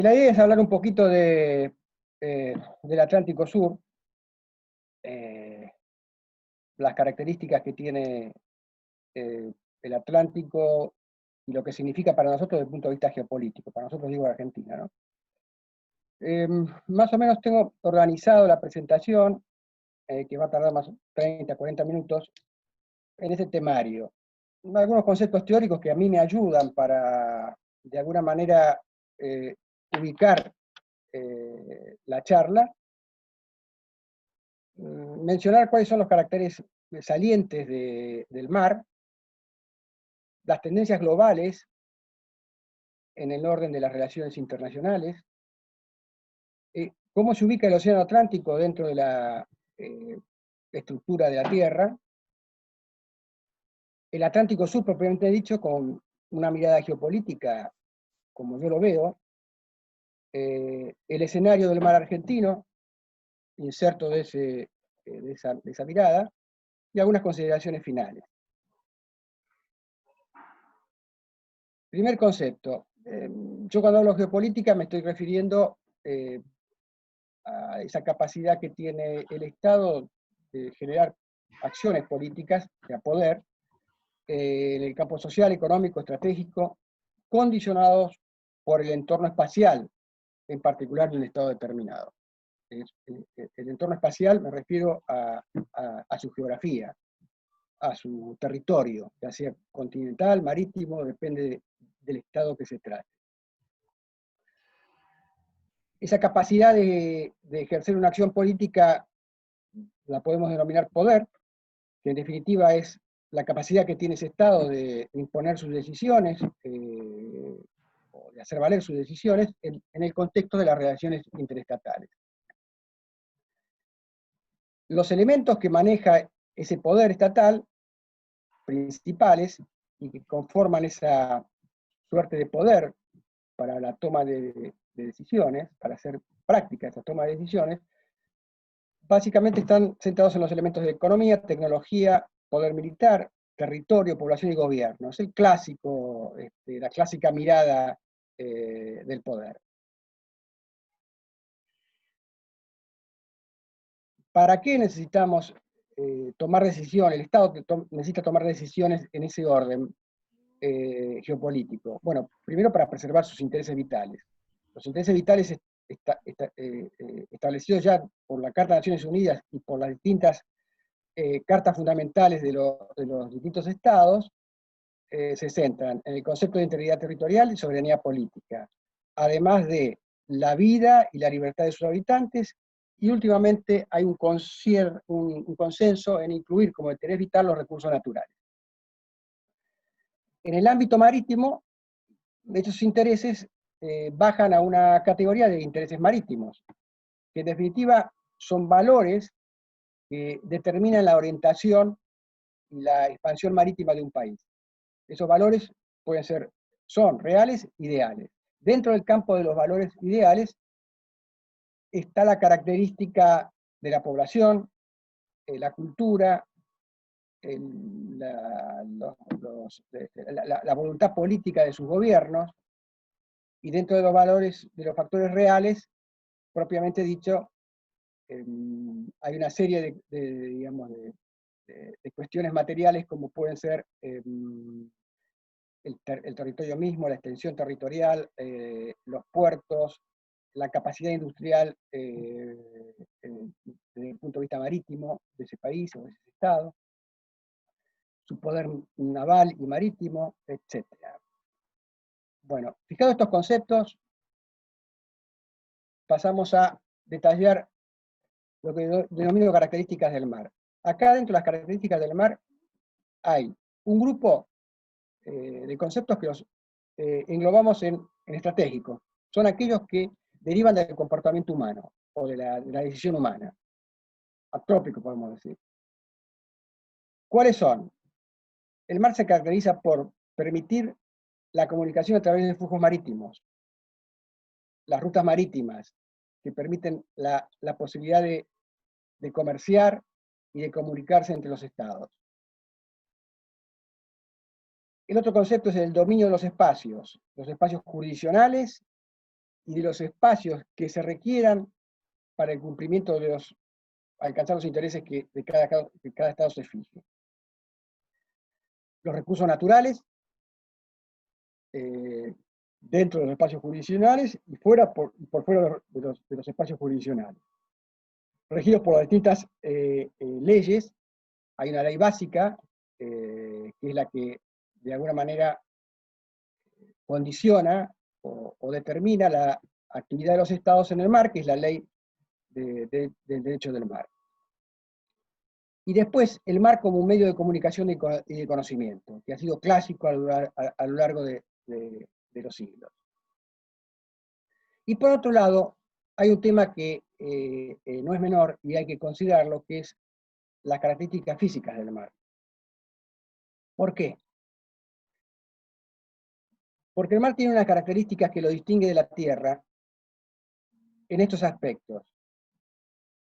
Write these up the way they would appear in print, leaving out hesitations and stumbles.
La idea es hablar un poquito del Atlántico Sur, las características que tiene el Atlántico y lo que significa para nosotros desde el punto de vista geopolítico, para nosotros digo Argentina, ¿no? Más o menos tengo organizado la presentación, que va a tardar más 30, 40 minutos, en ese temario. Algunos conceptos teóricos que a mí me ayudan para, de alguna manera, ubicar la charla. Mencionar cuáles son los caracteres salientes del mar, las tendencias globales en el orden de las relaciones internacionales, cómo se ubica el Océano Atlántico dentro de la estructura de la Tierra, el Atlántico Sur propiamente dicho, con una mirada geopolítica, como yo lo veo, el escenario del mar argentino, inserto de esa mirada, y algunas consideraciones finales. Primer concepto. Yo cuando hablo de geopolítica me estoy refiriendo a esa capacidad que tiene el Estado de generar acciones políticas, de poder, en el campo social, económico, estratégico, condicionados por el entorno espacial, en particular de un Estado determinado. El entorno espacial me refiero a su geografía, a su territorio, ya sea continental, marítimo, depende del Estado que se trate. Esa capacidad de ejercer una acción política la podemos denominar poder, que en definitiva es la capacidad que tiene ese Estado de imponer sus decisiones, o de hacer valer sus decisiones en el contexto de las relaciones interestatales. Los elementos que maneja ese poder estatal, principales, y que conforman esa suerte de poder para la toma de decisiones, para hacer práctica esa toma de decisiones, básicamente están centrados en los elementos de economía, tecnología, poder militar, territorio, población y gobierno. Es el clásico, la clásica mirada del poder. ¿Para qué necesitamos tomar decisiones? El Estado necesita tomar decisiones en ese orden geopolítico. Bueno, primero para preservar sus intereses vitales. Los intereses vitales establecidos ya por la Carta de Naciones Unidas y por las distintas cartas fundamentales de los distintos estados, se centran en el concepto de integridad territorial y soberanía política, además de la vida y la libertad de sus habitantes, y últimamente hay un consenso en incluir como interés vital los recursos naturales. En el ámbito marítimo, estos intereses bajan a una categoría de intereses marítimos, que en definitiva son valores que determinan la orientación y la expansión marítima de un país. Esos valores son reales, ideales. Dentro del campo de los valores ideales está la característica de la población, la cultura, la voluntad política de sus gobiernos, y dentro de los valores, de los factores reales, propiamente dicho, hay una serie de cuestiones materiales como pueden ser el territorio mismo, la extensión territorial, los puertos, la capacidad industrial desde el punto de vista marítimo de ese país o de ese estado, su poder naval y marítimo, etc. Bueno, fijados estos conceptos, pasamos a detallar lo que denomino características del mar. Acá dentro de las características del mar hay un grupo de conceptos que los englobamos en estratégico. Son aquellos que derivan del comportamiento humano o de la decisión humana. Antrópico, podemos decir. ¿Cuáles son? El mar se caracteriza por permitir la comunicación a través de flujos marítimos, las rutas marítimas, que permiten la posibilidad de comerciar y de comunicarse entre los estados. El otro concepto es el dominio de los espacios jurisdiccionales y de los espacios que se requieran para el cumplimiento de alcanzar los intereses que cada Estado se fije. Los recursos naturales, dentro de los espacios jurisdiccionales y por fuera de los espacios jurisdiccionales. Regidos por las distintas leyes, hay una ley básica, que es la que de alguna manera condiciona o determina la actividad de los estados en el mar, que es la ley del derecho del mar. Y después, el mar como un medio de comunicación y de conocimiento, que ha sido clásico a lo largo de los siglos. Y por otro lado, hay un tema que no es menor y hay que considerarlo, que es las características físicas del mar. ¿Por qué? Porque el mar tiene unas características que lo distingue de la tierra en estos aspectos.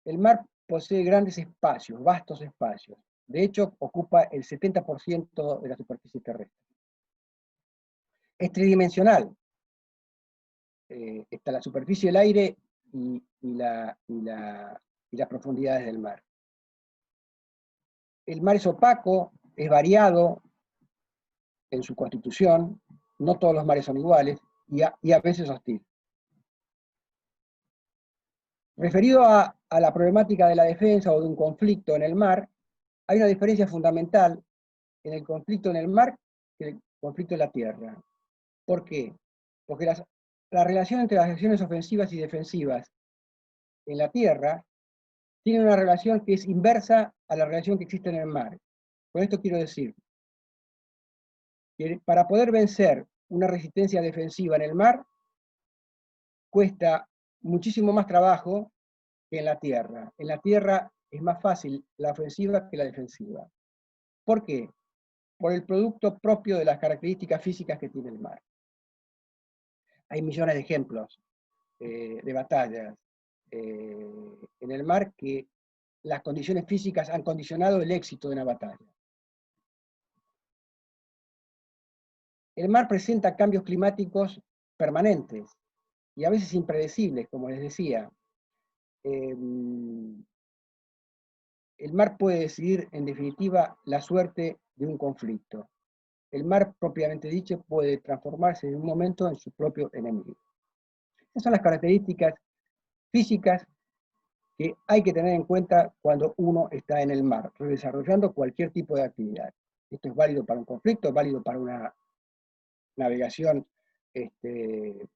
El mar posee grandes espacios, vastos espacios. De hecho, ocupa el 70% de la superficie terrestre. Es tridimensional. Está la superficie del aire y las profundidades del mar. El mar es opaco, es variado en su constitución, no todos los mares son iguales, y a veces hostil. Referido a la problemática de la defensa o de un conflicto en el mar, hay una diferencia fundamental en el conflicto en el mar que el conflicto en la tierra. ¿Por qué? Porque la relación entre las acciones ofensivas y defensivas en la tierra tiene una relación que es inversa a la relación que existe en el mar. Con esto quiero decir que para poder vencer una resistencia defensiva en el mar, cuesta muchísimo más trabajo que en la tierra. En la tierra es más fácil la ofensiva que la defensiva. ¿Por qué? Por el producto propio de las características físicas que tiene el mar. Hay millones de ejemplos de batallas en el mar que las condiciones físicas han condicionado el éxito de una batalla. El mar presenta cambios climáticos permanentes y a veces impredecibles, como les decía. El mar puede decidir, en definitiva, la suerte de un conflicto. El mar, propiamente dicho, puede transformarse en un momento en su propio enemigo. Esas son las características físicas que hay que tener en cuenta cuando uno está en el mar, desarrollando cualquier tipo de actividad. Esto es válido para un conflicto, es válido para una navegación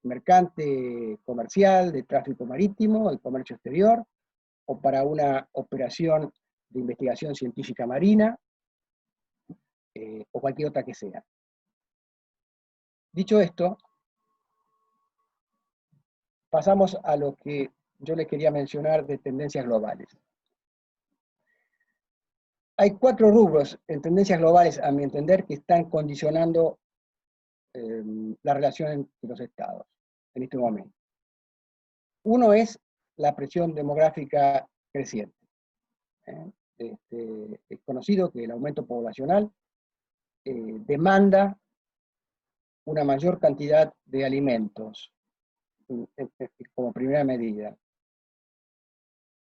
mercante, comercial, de tráfico marítimo, de comercio exterior, o para una operación de investigación científica marina, o cualquier otra que sea. Dicho esto, pasamos a lo que yo les quería mencionar de tendencias globales. Hay 4 rubros en tendencias globales, a mi entender, que están condicionando la relación entre los estados en este momento. Uno es la presión demográfica creciente. Es conocido que el aumento poblacional demanda una mayor cantidad de alimentos como primera medida.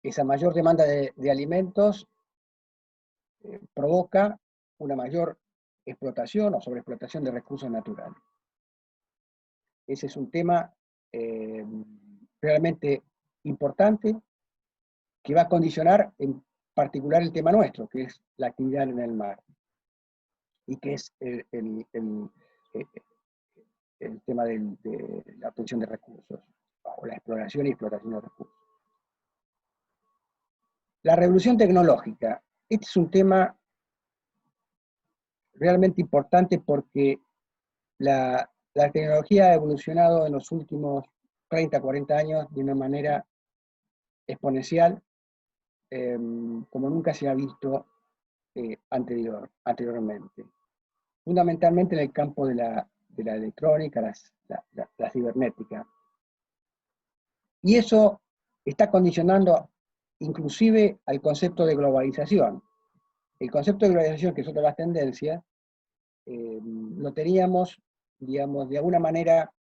Esa mayor demanda de alimentos provoca una mayor explotación o sobreexplotación de recursos naturales. Ese es un tema realmente importante que va a condicionar en particular el tema nuestro, que es la actividad en el mar, y que es el tema de la obtención de recursos, o la exploración y explotación de recursos. La revolución tecnológica. Este es un tema realmente importante porque la tecnología ha evolucionado en los últimos 30, 40 años de una manera exponencial, como nunca se ha visto anteriormente. Fundamentalmente en el campo de la electrónica, la cibernética. Y eso está condicionando inclusive al concepto de globalización. El concepto de globalización, que es otra de las tendencias, lo teníamos, digamos, de alguna manera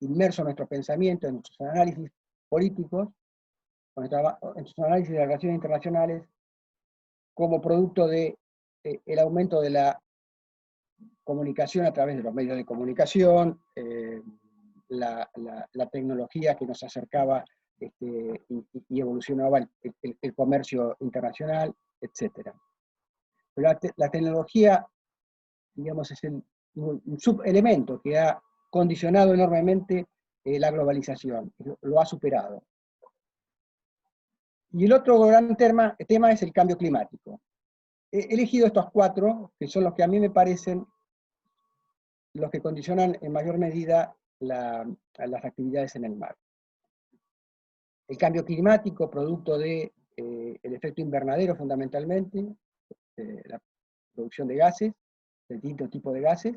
inmerso en nuestro pensamiento, en nuestros análisis políticos, en nuestros análisis de las relaciones internacionales, como producto de el aumento de la comunicación a través de los medios de comunicación, la tecnología que nos acercaba y evolucionaba el comercio internacional, etc. Pero la tecnología, digamos, es un subelemento que ha condicionado enormemente la globalización, lo ha superado. Y el otro gran tema es el cambio climático. He elegido estos cuatro, que son los que a mí me parecen los que condicionan en mayor medida las actividades en el mar. El cambio climático, producto del efecto invernadero fundamentalmente, la producción de gases, de distintos tipos de gases,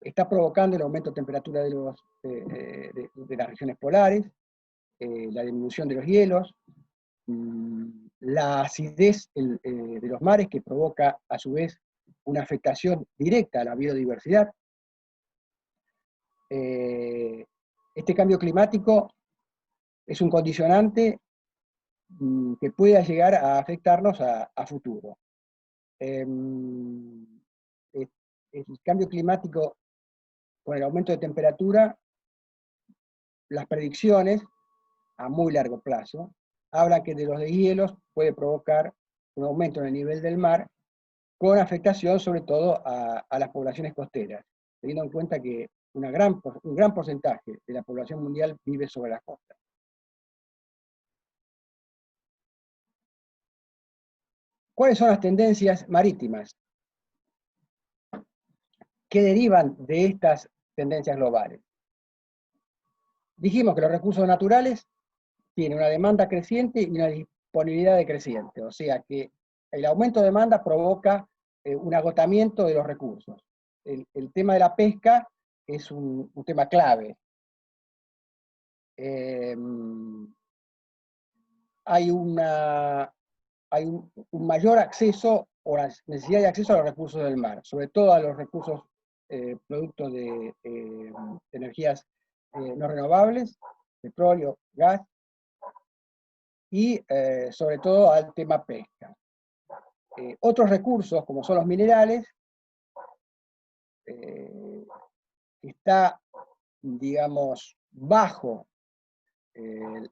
está provocando el aumento de temperatura de las regiones polares, la disminución de los hielos, la acidez de los mares, que provoca a su vez una afectación directa a la biodiversidad. Este cambio climático es un condicionante que pueda llegar a afectarnos a futuro. El cambio climático, con el aumento de temperatura, las predicciones a muy largo plazo hablan que de los deshielos puede provocar un aumento en el nivel del mar, con afectación sobre todo a las poblaciones costeras, teniendo en cuenta que un gran porcentaje de la población mundial vive sobre las costas. ¿Cuáles son las tendencias marítimas que derivan de estas tendencias globales? Dijimos que los recursos naturales tienen una demanda creciente y una disponibilidad decreciente, o sea que el aumento de demanda provoca un agotamiento de los recursos. El tema de la pesca es un tema clave. Hay un mayor acceso, o la necesidad de acceso a los recursos del mar, sobre todo a los recursos producto de energías no renovables, petróleo, gas, y sobre todo al tema pesca. Otros recursos, como son los minerales, está, digamos, bajo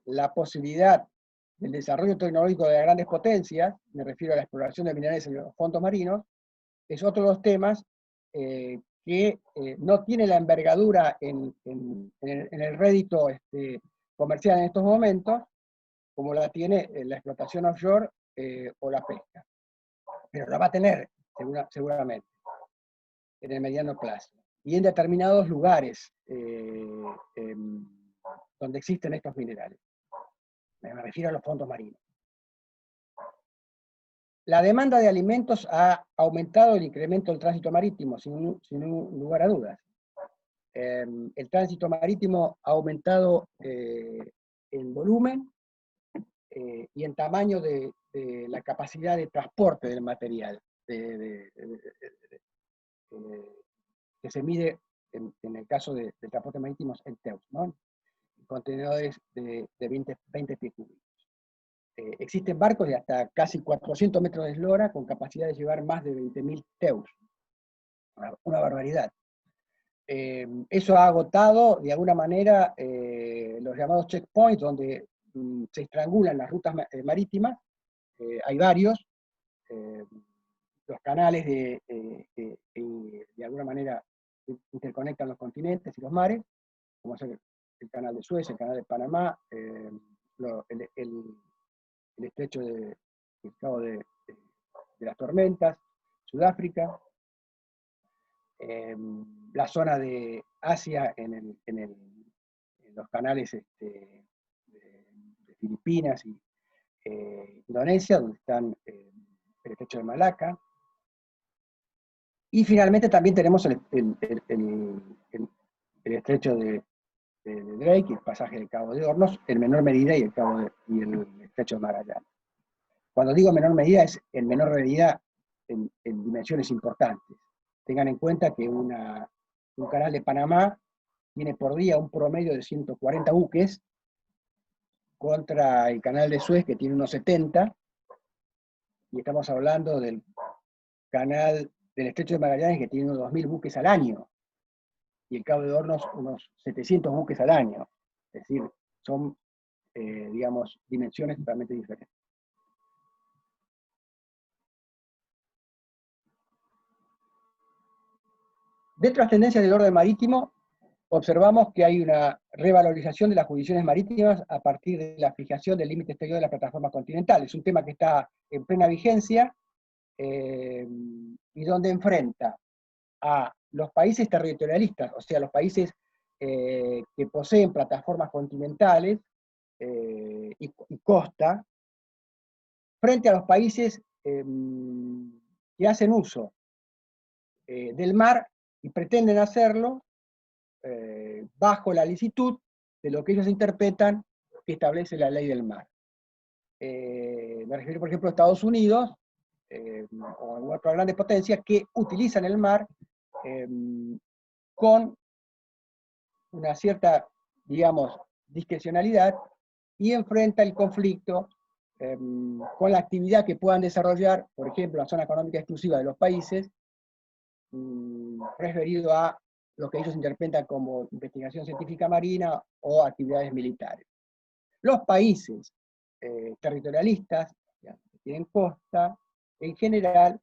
la posibilidad del desarrollo tecnológico de las grandes potencias, me refiero a la exploración de minerales en los fondos marinos, es otro de los temas que no tiene la envergadura en el rédito comercial en estos momentos, como la tiene la explotación offshore o la pesca. Pero la va a tener, seguramente, en el mediano plazo. Y en determinados lugares donde existen estos minerales. Me refiero a los fondos marinos. La demanda de alimentos ha aumentado el incremento del tránsito marítimo, sin lugar a dudas. El tránsito marítimo ha aumentado en volumen y en tamaño de la capacidad de transporte del material, que se mide en el caso del transporte marítimo en TEUs, ¿no? Contenedores de 20 pies cúbicos. Existen barcos de hasta casi 400 metros de eslora con capacidad de llevar más de 20.000 TEUs. Una barbaridad. Eso ha agotado, de alguna manera, los llamados checkpoints, donde se estrangulan las rutas marítimas. Hay varios. Los canales de alguna manera interconectan los continentes y los mares, como es el canal de Suez, el canal de Panamá, el estrecho del Cabo de las Tormentas, Sudáfrica, la zona de Asia en los canales de Filipinas y Indonesia, donde están el estrecho de Malaca. Y finalmente también tenemos el estrecho de Drake, el pasaje del Cabo de Hornos, en menor medida, y el estrecho de Magallanes. Cuando digo menor medida, es en menor medida en dimensiones importantes. Tengan en cuenta que un canal de Panamá tiene por día un promedio de 140 buques, contra el canal de Suez, que tiene unos 70, y estamos hablando del canal del Estrecho de Magallanes, que tiene unos 2.000 buques al año, y el Cabo de Hornos unos 700 buques al año. Es decir, son, digamos, dimensiones totalmente diferentes. Dentro de las tendencias del orden marítimo, observamos que hay una revalorización de las jurisdicciones marítimas a partir de la fijación del límite exterior de la plataforma continental. Es un tema que está en plena vigencia y donde enfrenta a los países territorialistas, o sea, los países que poseen plataformas continentales y costa, frente a los países que hacen uso del mar y pretenden hacerlo bajo la licitud de lo que ellos interpretan que establece la ley del mar. Me refiero, por ejemplo, a Estados Unidos o a otras grandes potencias que utilizan el mar con una cierta, digamos, discrecionalidad y enfrenta el conflicto con la actividad que puedan desarrollar, por ejemplo, la zona económica exclusiva de los países, referido a lo que ellos interpretan como investigación científica marina o actividades militares. Los países territorialistas, que tienen costa, en general,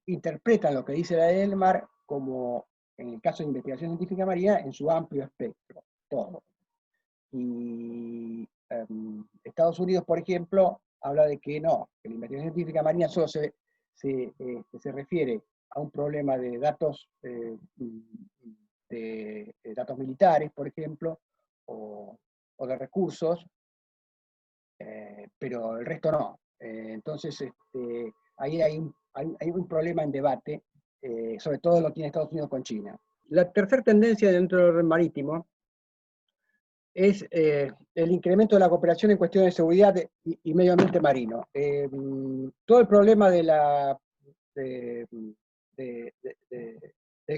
interpretan lo que dice la ley del mar como, en el caso de investigación científica marina, en su amplio espectro, todo. Y Estados Unidos, por ejemplo, habla de que no, que la investigación científica marina solo se refiere a un problema de datos, datos militares, por ejemplo, o de recursos, pero el resto no. Entonces, ahí hay un problema en debate, sobre todo lo tiene Estados Unidos con China. La tercera tendencia dentro del orden marítimo es el incremento de la cooperación en cuestiones de seguridad y medio ambiente marino. Todo el problema del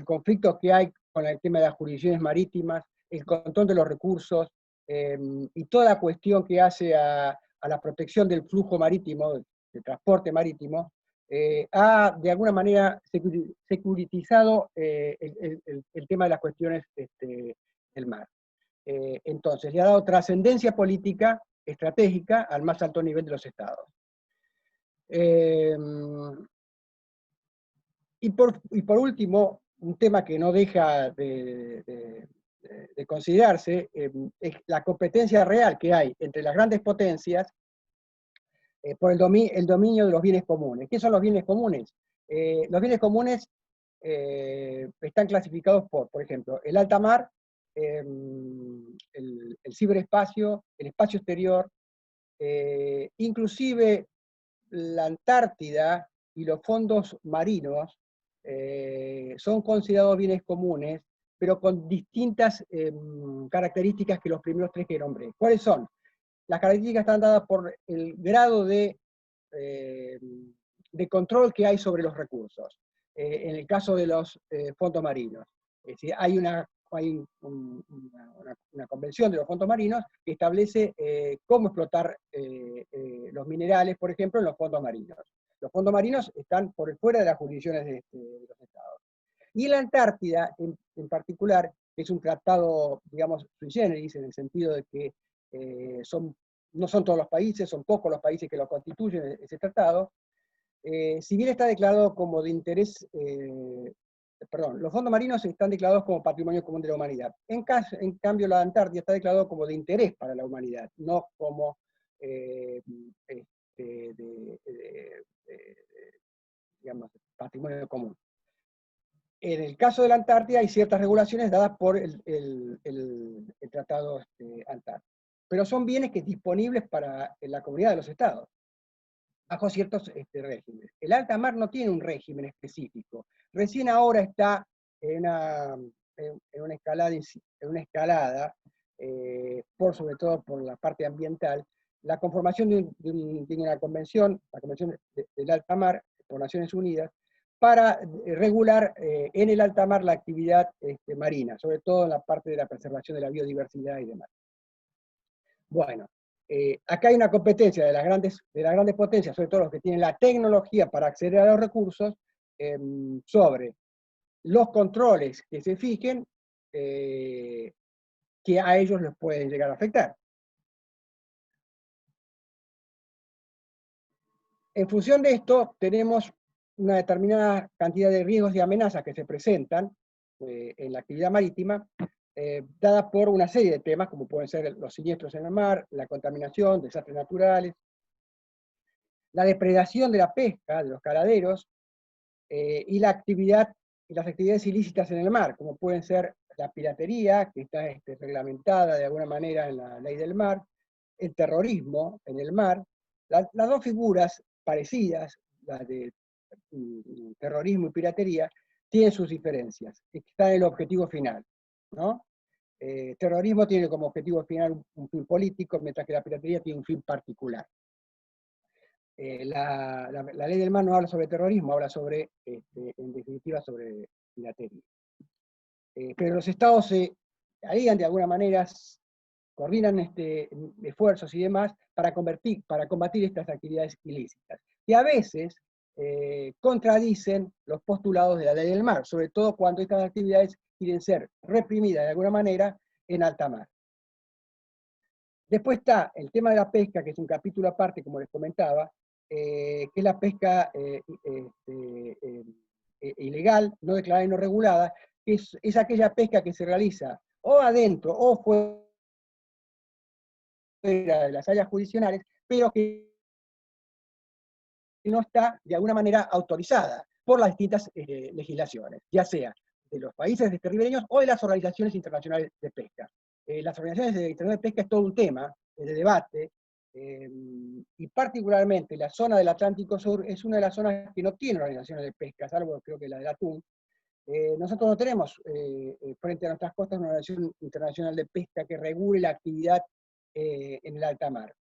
conflicto que hay con el tema de las jurisdicciones marítimas, el control de los recursos y toda la cuestión que hace a la protección del flujo marítimo, del transporte marítimo, ha de alguna manera securitizado el tema de las cuestiones del mar. Entonces, le ha dado trascendencia política estratégica al más alto nivel de los estados. Y por último, un tema que no deja de considerarse es la competencia real que hay entre las grandes potencias por el dominio de los bienes comunes. ¿Qué son los bienes comunes? Los bienes comunes están clasificados por ejemplo, el alta mar, el ciberespacio, el espacio exterior, inclusive la Antártida y los fondos marinos son considerados bienes comunes, pero con distintas características que los primeros tres que nombré. ¿Cuáles son? Las características están dadas por el grado de control que hay sobre los recursos. En el caso de los fondos marinos, es decir, hay una convención de los fondos marinos que establece cómo explotar los minerales, por ejemplo, en los fondos marinos. Los fondos marinos están por fuera de las jurisdicciones de los estados. Y la Antártida, en particular, es un tratado, digamos, sui generis, en el sentido de que no son todos los países, son pocos los países que lo constituyen, ese tratado. Si bien está declarado como de interés, los fondos marinos están declarados como patrimonio común de la humanidad. En cambio, la Antártida está declarado como de interés para la humanidad, no como digamos, patrimonio común. En el caso de la Antártida hay ciertas regulaciones dadas por el Tratado Antártico, pero son bienes que disponibles para la comunidad de los estados, bajo ciertos regímenes. El alta mar no tiene un régimen específico. Recién ahora está en una escalada, sobre todo por la parte ambiental, la conformación de una convención, la Convención del Alta Mar por Naciones Unidas, para regular en el alta mar la actividad marina, sobre todo en la parte de la preservación de la biodiversidad y demás. Bueno, acá hay una competencia de las grandes potencias, sobre todo los que tienen la tecnología para acceder a los recursos, sobre los controles que se fijen, que a ellos les pueden llegar a afectar. En función de esto, tenemos una determinada cantidad de riesgos y amenazas que se presentan en la actividad marítima, dada por una serie de temas, como pueden ser los siniestros en el mar, la contaminación, desastres naturales, la depredación de la pesca, de los caladeros, y las actividades ilícitas en el mar, como pueden ser la piratería, que está reglamentada de alguna manera en la ley del mar, el terrorismo en el mar. Las dos figuras parecidas, las de terrorismo y piratería, tienen sus diferencias, están en el objetivo final, ¿no? Terrorismo tiene como objetivo final un fin político, mientras que la piratería tiene un fin particular. La ley del mar no habla sobre terrorismo, habla sobre, en definitiva, sobre piratería. Pero los estados se alían de alguna manera, coordinan esfuerzos y demás para combatir estas actividades ilícitas, que a veces contradicen los postulados de la ley del mar, sobre todo cuando estas actividades quieren ser reprimidas de alguna manera en alta mar. Después está el tema de la pesca, que es un capítulo aparte, como les comentaba, que es la pesca ilegal, no declarada y no regulada, que es aquella pesca que se realiza o adentro o fuera de las áreas jurisdiccionales, pero que no está de alguna manera autorizada por las distintas legislaciones, ya sea de los países ribereños o de las organizaciones internacionales de pesca. Las organizaciones internacionales de pesca es todo un tema de debate, y particularmente la zona del Atlántico Sur es una de las zonas que no tiene organizaciones de pesca, salvo creo que la del atún. Nosotros no tenemos frente a nuestras costas una organización internacional de pesca que regule la actividad en el alta mar.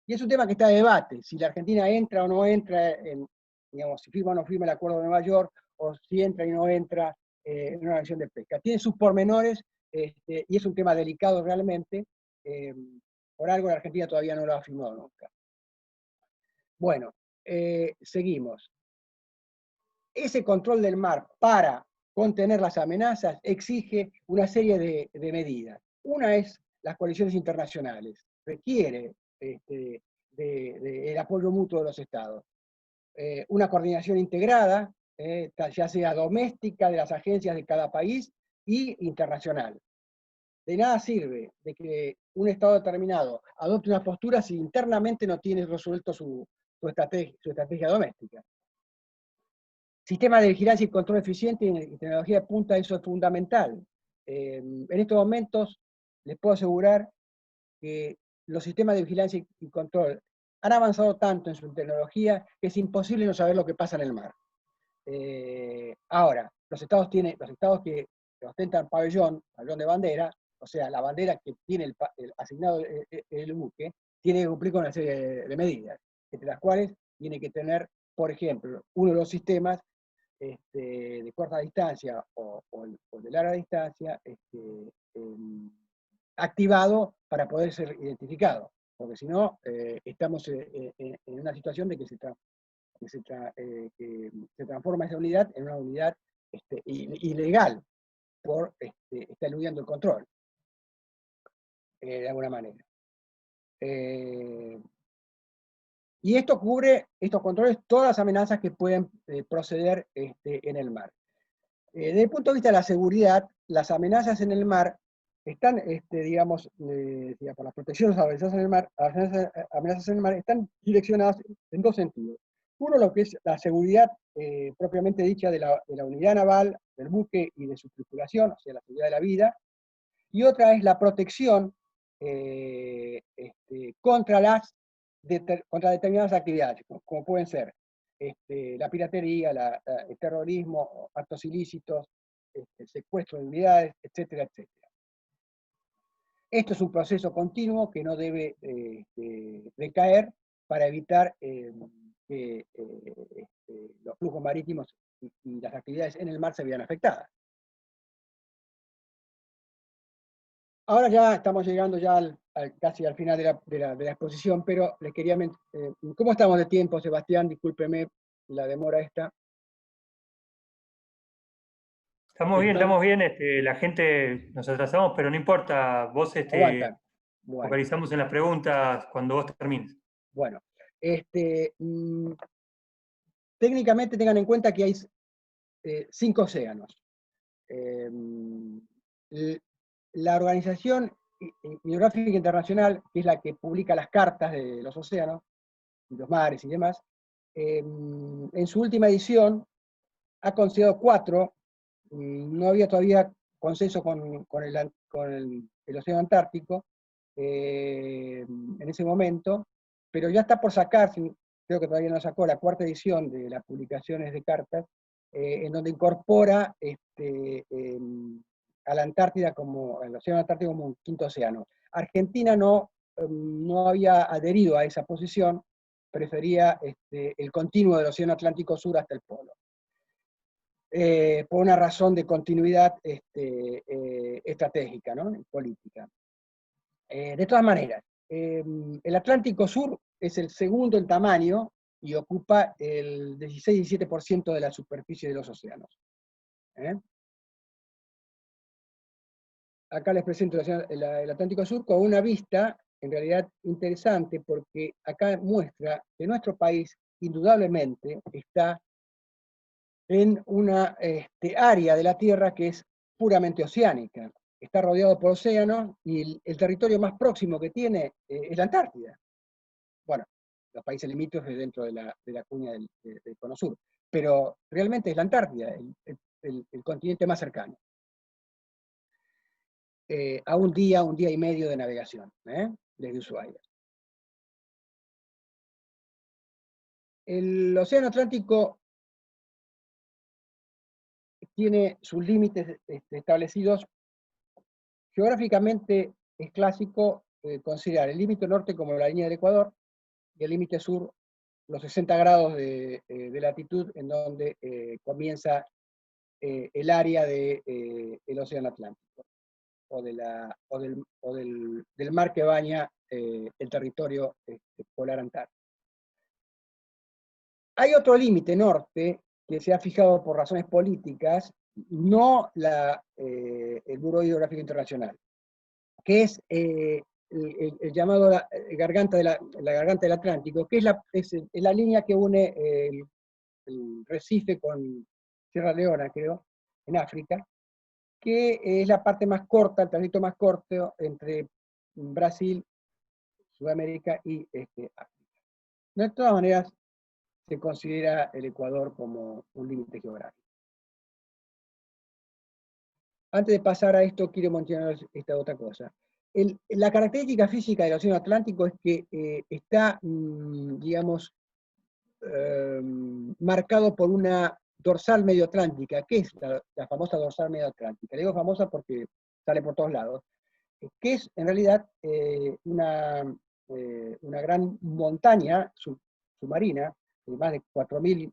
Y es un tema que está de debate, si la Argentina entra o no entra, digamos, si firma o no firma el Acuerdo de Nueva York, o si entra y no entra en una organización de pesca. Tiene sus pormenores, y es un tema delicado realmente. Por algo la Argentina todavía no lo ha firmado nunca. Bueno, seguimos. Ese control del mar para contener las amenazas exige una serie de medidas. Una es las coaliciones internacionales. Requiere el apoyo mutuo de los estados. Una coordinación integrada, ya sea doméstica de las agencias de cada país y internacional. De nada sirve de que un estado determinado adopte una postura si internamente no tiene resuelto su estrategia doméstica. Sistema de vigilancia y control eficiente y tecnología de punta, eso es fundamental. En estos momentos les puedo asegurar que los sistemas de vigilancia y control han avanzado tanto en su tecnología que es imposible no saber lo que pasa en el mar. Ahora, los estados que ostentan pabellón de bandera, o sea, la bandera que tiene asignado el buque, tiene que cumplir con una serie de medidas, entre las cuales tiene que tener, por ejemplo, uno de los sistemas de corta distancia o de larga distancia activado para poder ser identificado, porque si no, estamos en una situación de que se transforma esa unidad en una unidad ilegal, está eludiendo el control, de alguna manera. Y esto cubre, estos controles, todas las amenazas que pueden proceder en el mar. Desde el punto de vista de la seguridad, las amenazas en el mar están, digamos, por la protección de las amenazas en el mar, amenazas en el mar están direccionadas en dos sentidos. Uno, lo que es la seguridad propiamente dicha de la unidad naval, del buque y de su tripulación, o sea, la seguridad de la vida. Y otra es la protección contra determinadas actividades, como pueden ser la piratería, el terrorismo, actos ilícitos, el secuestro de unidades, etcétera, etcétera. Esto es un proceso continuo que no debe decaer para evitar que los flujos marítimos y las actividades en el mar se veían afectadas. Ahora ya estamos llegando ya casi al final de la exposición, pero les quería... ¿cómo estamos de tiempo, Sebastián? Discúlpeme la demora esta. Estamos bien, la gente nos atrasamos, pero no importa, vos Aguantan. Bueno, focalizamos en las preguntas cuando vos termines. bueno. Técnicamente tengan en cuenta que hay 5 océanos. La Organización Hidrográfica Internacional, que es la que publica las cartas de los océanos, los mares y demás, en su última edición ha considerado 4, no había todavía consenso con el Océano Antártico en ese momento, pero ya está por sacar, creo que todavía no sacó, la 4ª edición de las publicaciones de cartas, en donde incorpora a la Antártida al Océano Antártico como un 5º océano. Argentina no había adherido a esa posición, prefería el continuo del Océano Atlántico Sur hasta el polo. Por una razón de continuidad estratégica, ¿no? Política. De todas maneras, el Atlántico Sur es el segundo en tamaño y ocupa el 16-17% de la superficie de los océanos. Acá les presento el Atlántico Sur con una vista, en realidad, interesante, porque acá muestra que nuestro país, indudablemente, está en una área de la Tierra que es puramente oceánica. Está rodeado por océanos y el territorio más próximo que tiene es la Antártida. Bueno, los países limítrofes dentro de la cuña del Cono Sur, pero realmente es la Antártida, el continente más cercano. A un día y medio de navegación, desde Ushuaia. El Océano Atlántico tiene sus límites establecidos. Geográficamente es clásico considerar el límite norte como la línea del Ecuador y el límite sur los 60 grados de latitud en donde comienza el área del Océano Atlántico o del mar que baña el territorio polar antártico. Hay otro límite norte que se ha fijado por razones políticas, no el Buró Hidrográfico Internacional, que es el llamado la garganta del Atlántico, que es la línea que une el Recife con Sierra Leona, creo, en África, que es la parte más corta, el trayecto más corto entre Brasil, Sudamérica y África. De todas maneras, se considera el Ecuador como un límite geográfico. Antes de pasar a esto, quiero mencionar esta otra cosa. La característica física del Océano Atlántico es que está, digamos, marcado por una dorsal medio atlántica. ¿Qué es la famosa dorsal medio atlántica? Le digo famosa porque sale por todos lados. Que es, en realidad, una gran montaña submarina, de más de 4.000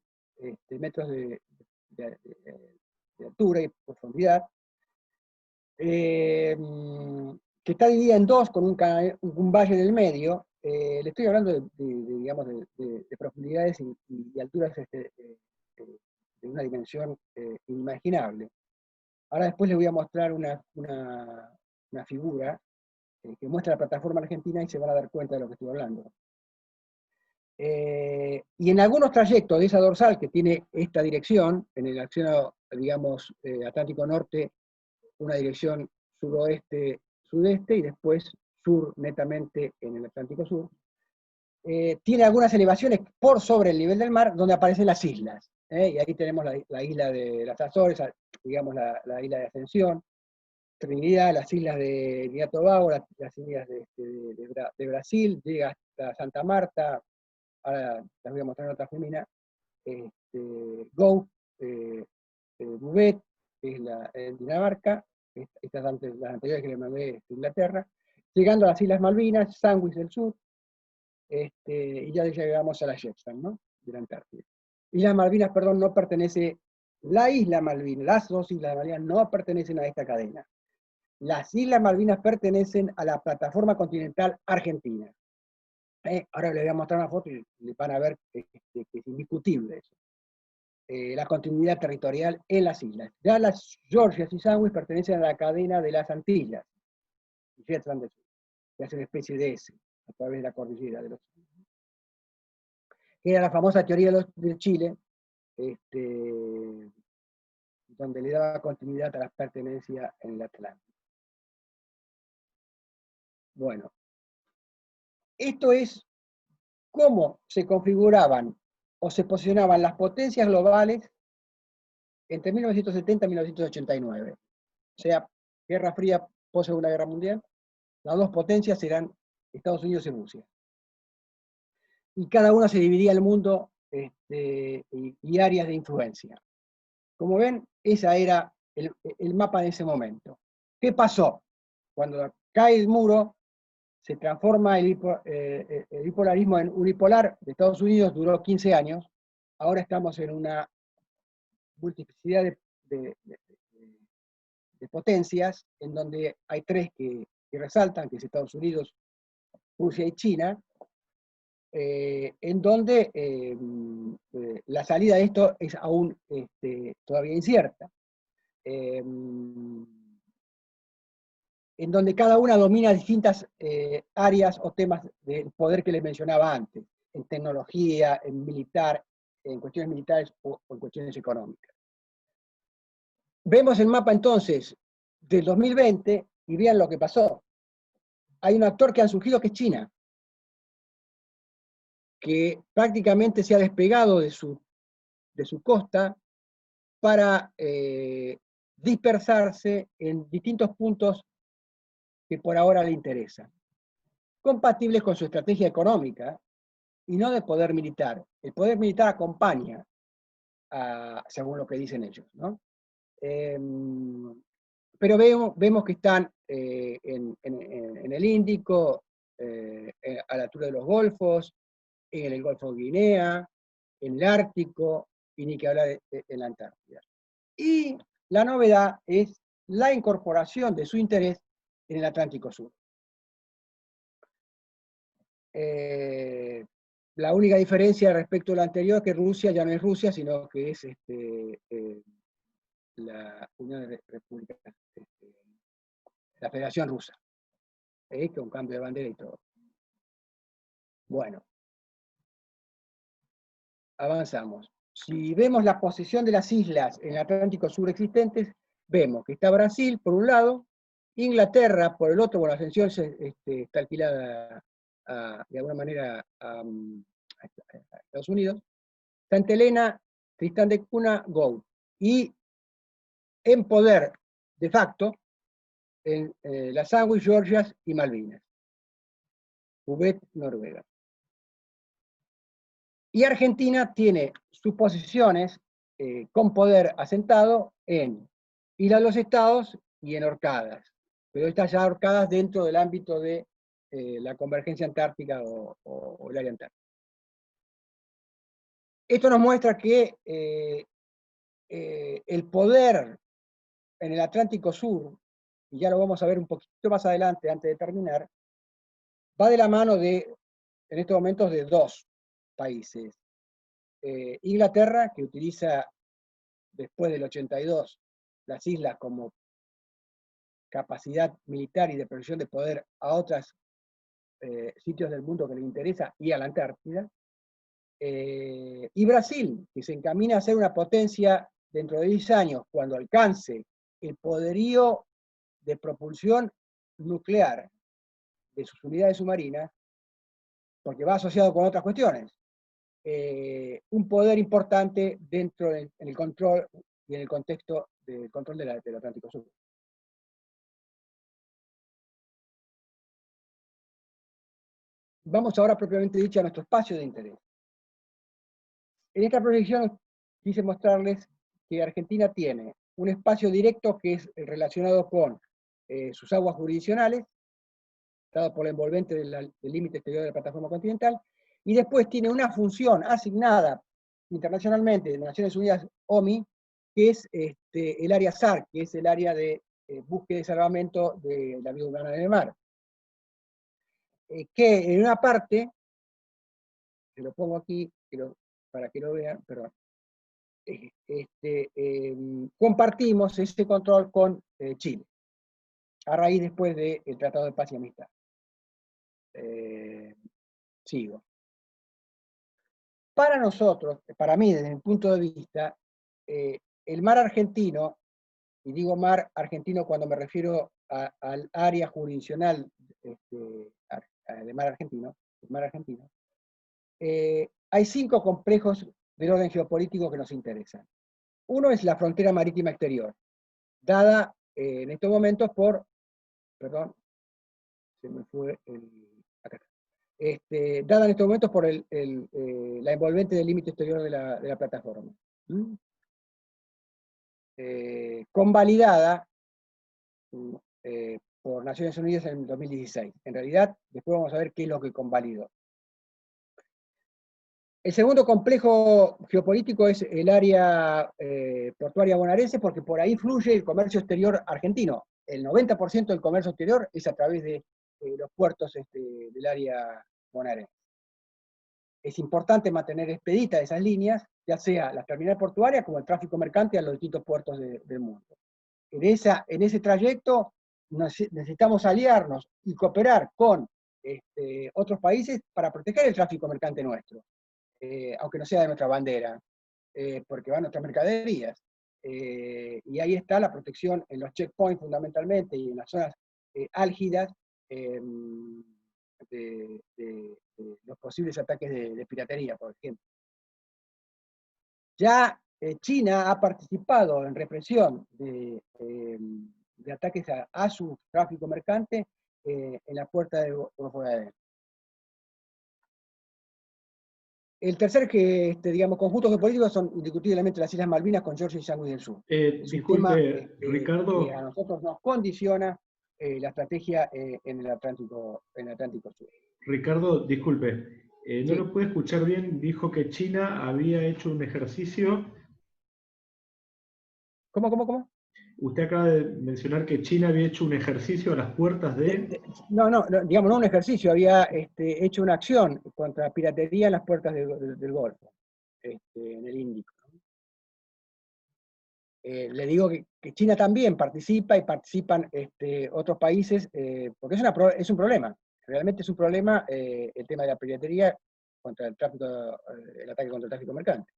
metros de altura y profundidad, que está dividida en dos con un valle en el medio. Le estoy hablando digamos, de profundidades y alturas de una dimensión inimaginable. Ahora después les voy a mostrar una figura que muestra la plataforma argentina y se van a dar cuenta de lo que estoy hablando. Y en algunos trayectos de esa dorsal que tiene esta dirección, en el océano, digamos, Atlántico Norte, una dirección suroeste-sudeste y después sur netamente en el Atlántico Sur, tiene algunas elevaciones por sobre el nivel del mar donde aparecen las islas. Y ahí tenemos la isla de las Azores, digamos la isla de Ascensión, Trinidad, las islas de Trinidad y Tobago, las islas de Brasil, llega hasta Santa Marta, ahora las voy a mostrar en otra femina, Gough, Bouvet, que es Dinamarca, estas las anteriores que le mandé de Inglaterra, llegando a las Islas Malvinas, Sandwich del Sur, y ya llegamos a las Jetson, ¿no? de la Antártida. Islas Malvinas, perdón, no pertenece, la isla Malvinas, las dos Islas Malvinas no pertenecen a esta cadena. Las Islas Malvinas pertenecen a la plataforma continental argentina. Ahora les voy a mostrar una foto y van a ver que es indiscutible eso. La continuidad territorial en las islas. Ya las Georgias y Sandwich pertenecen a la cadena de las Antillas, y Shetland del Sur, que es una especie de S, a través de la cordillera de los Andes. Que era la famosa teoría de Chile, donde le daba continuidad a la pertenencia en el Atlántico. Bueno, esto es cómo se configuraban o se posicionaban las potencias globales entre 1970 y 1989. O sea, Guerra Fría, post-Segunda Guerra Mundial, las dos potencias eran Estados Unidos y Rusia. Y cada una se dividía el mundo y áreas de influencia. Como ven, ese era el mapa de ese momento. ¿Qué pasó? Cuando cae el muro, se transforma el bipolarismo en unipolar de Estados Unidos, duró 15 años, ahora estamos en una multiplicidad de potencias, en donde hay tres que resaltan, que es Estados Unidos, Rusia y China, en donde la salida de esto es aún todavía incierta. En donde cada una domina distintas áreas o temas del poder que les mencionaba antes, en tecnología, en militar, en cuestiones militares o en cuestiones económicas. Vemos el mapa entonces del 2020 y vean lo que pasó. Hay un actor que ha surgido que es China, que prácticamente se ha despegado de su costa para dispersarse en distintos puntos que por ahora le interesan, compatibles con su estrategia económica y no de poder militar. El poder militar acompaña, según lo que dicen ellos, ¿no? Pero vemos que están en el Índico, a la altura de los Golfos, en el Golfo de Guinea, en el Ártico, y ni que hablar en la Antártida. Y la novedad es la incorporación de su interés en el Atlántico Sur. La única diferencia respecto a la anterior es que Rusia ya no es Rusia, sino que es la Unión de Repúblicas, la Federación Rusa, con cambio de bandera y todo. Bueno, avanzamos. Si vemos la posición de las islas en el Atlántico Sur existentes, vemos que está Brasil por un lado, Inglaterra por el otro. Bueno, Ascensión está alquilada de alguna manera a Estados Unidos, Santa Elena, Tristán de Cunha, Gould, y en poder de facto en las Sandwich, Georgias y Malvinas, Ubet, Noruega. Y Argentina tiene sus posiciones con poder asentado en Isla de los Estados y en Orcadas, pero estas ya Orcadas dentro del ámbito de la convergencia antártica o el área antártica. Esto nos muestra que el poder en el Atlántico Sur, y ya lo vamos a ver un poquito más adelante antes de terminar, va de la mano en estos momentos de dos países. Inglaterra, que utiliza después del 82 las islas como capacidad militar y de proyección de poder a otros sitios del mundo que le interesa, y a la Antártida, y Brasil, que se encamina a ser una potencia dentro de 10 años, cuando alcance el poderío de propulsión nuclear de sus unidades submarinas, porque va asociado con otras cuestiones. Un poder importante dentro en el control y en el contexto del control del Atlántico Sur. Vamos ahora propiamente dicho a nuestro espacio de interés. En esta proyección quise mostrarles que Argentina tiene un espacio directo que es relacionado con sus aguas jurisdiccionales, dado por la envolvente del límite exterior de la plataforma continental, y después tiene una función asignada internacionalmente de Naciones Unidas, OMI, que es el área SAR, que es el área de búsqueda y salvamento de la vida humana en el mar. Que en una parte, que lo pongo aquí para que lo vean, perdón, compartimos ese control con Chile, a raíz después del Tratado de Paz y Amistad. Sigo. Para nosotros, para mí, desde mi punto de vista, el mar argentino, y digo mar argentino cuando me refiero al área jurisdiccional de mar argentino, hay 5 complejos del orden geopolítico que nos interesan. Uno es la frontera marítima exterior, dada en estos momentos por, perdón, se me fue acá está. Dada en estos momentos por la envolvente del límite exterior de la plataforma. Convalidada por Naciones Unidas en 2016. En realidad, después vamos a ver qué es lo que convalidó. El segundo complejo geopolítico es el área portuaria bonaerense, porque por ahí fluye el comercio exterior argentino. El 90% del comercio exterior es a través de los puertos del área bonaerense. Es importante mantener expeditas esas líneas, ya sea las terminales portuarias como el tráfico mercante a los distintos puertos del mundo. En ese trayecto necesitamos aliarnos y cooperar con otros países para proteger el tráfico mercante nuestro, aunque no sea de nuestra bandera, porque van nuestras mercaderías. Y ahí está la protección en los checkpoints fundamentalmente y en las zonas álgidas de los posibles ataques de piratería, por ejemplo. Ya China ha participado en represión de ataques a su tráfico mercante en la puerta del Golfo de Adén. El tercer digamos, conjunto geopolítico son indiscutiblemente las Islas Malvinas con Georgia y Sandwich del Sur. Es un tema Ricardo, que a nosotros nos condiciona la estrategia en el Atlántico Sur. Ricardo, disculpe, no Sí. lo pude escuchar bien, dijo que China había hecho un ejercicio. ¿Cómo? Usted acaba de mencionar que China había hecho un ejercicio a las puertas de... No, digamos, no un ejercicio, había hecho una acción contra la piratería en las puertas del Golfo, en el Índico. Le digo que China también participa y participan otros países, porque es un problema, realmente es un problema el tema de la piratería contra el tráfico, el ataque contra el tráfico mercante.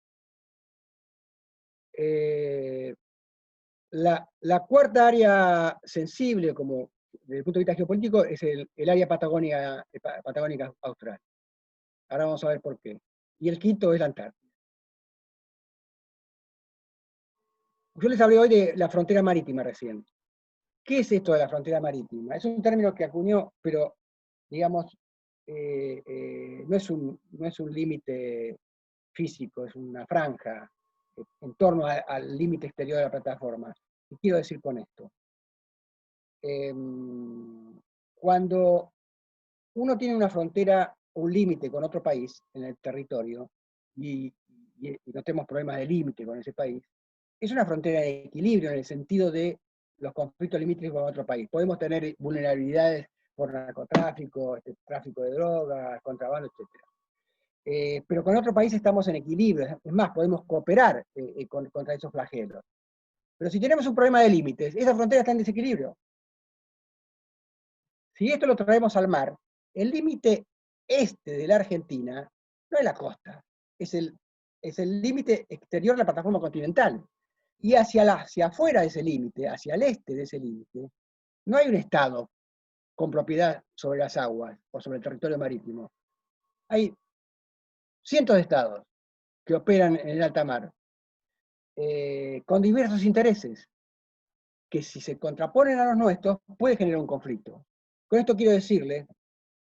La cuarta área sensible, como desde el punto de vista geopolítico, es el área patagónica austral. Ahora vamos a ver por qué. Y el quinto es la Antártida. Yo les hablé hoy de la frontera marítima recién. ¿Qué es esto de la frontera marítima? Es un término que acuñó, pero, digamos, no es un límite físico, es una franja en torno al límite exterior de la plataforma. ¿Qué quiero decir con esto? Cuando uno tiene una frontera, un límite con otro país en el territorio, y no tenemos problemas de límite con ese país, es una frontera de equilibrio en el sentido de los conflictos limítrofes con otro país. Podemos tener vulnerabilidades por narcotráfico, tráfico de drogas, contrabando, etc. Pero con otro país estamos en equilibrio, es más, podemos cooperar contra esos flagelos. Pero si tenemos un problema de límites, esa frontera está en desequilibrio. Si esto lo traemos al mar, el límite este de la Argentina no es la costa, es el límite exterior de la plataforma continental. Y hacia afuera de ese límite, hacia el este de ese límite, no hay un Estado con propiedad sobre las aguas o sobre el territorio marítimo. Hay cientos de estados que operan en el alta mar, con diversos intereses, que si se contraponen a los nuestros, puede generar un conflicto. Con esto quiero decirle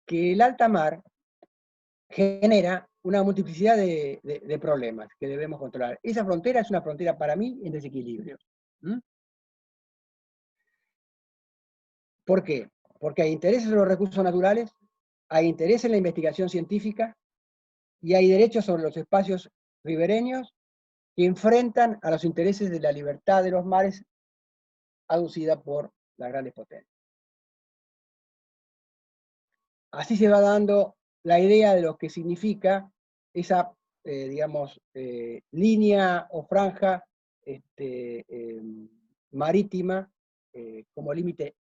que el alta mar genera una multiplicidad de problemas que debemos controlar. Esa frontera es una frontera para mí en desequilibrio. ¿Por qué? Porque hay intereses en los recursos naturales, hay interés en la investigación científica, y hay derechos sobre los espacios ribereños que enfrentan a los intereses de la libertad de los mares aducida por las grandes potencias. Así se va dando la idea de lo que significa esa, digamos, línea o franja marítima como límite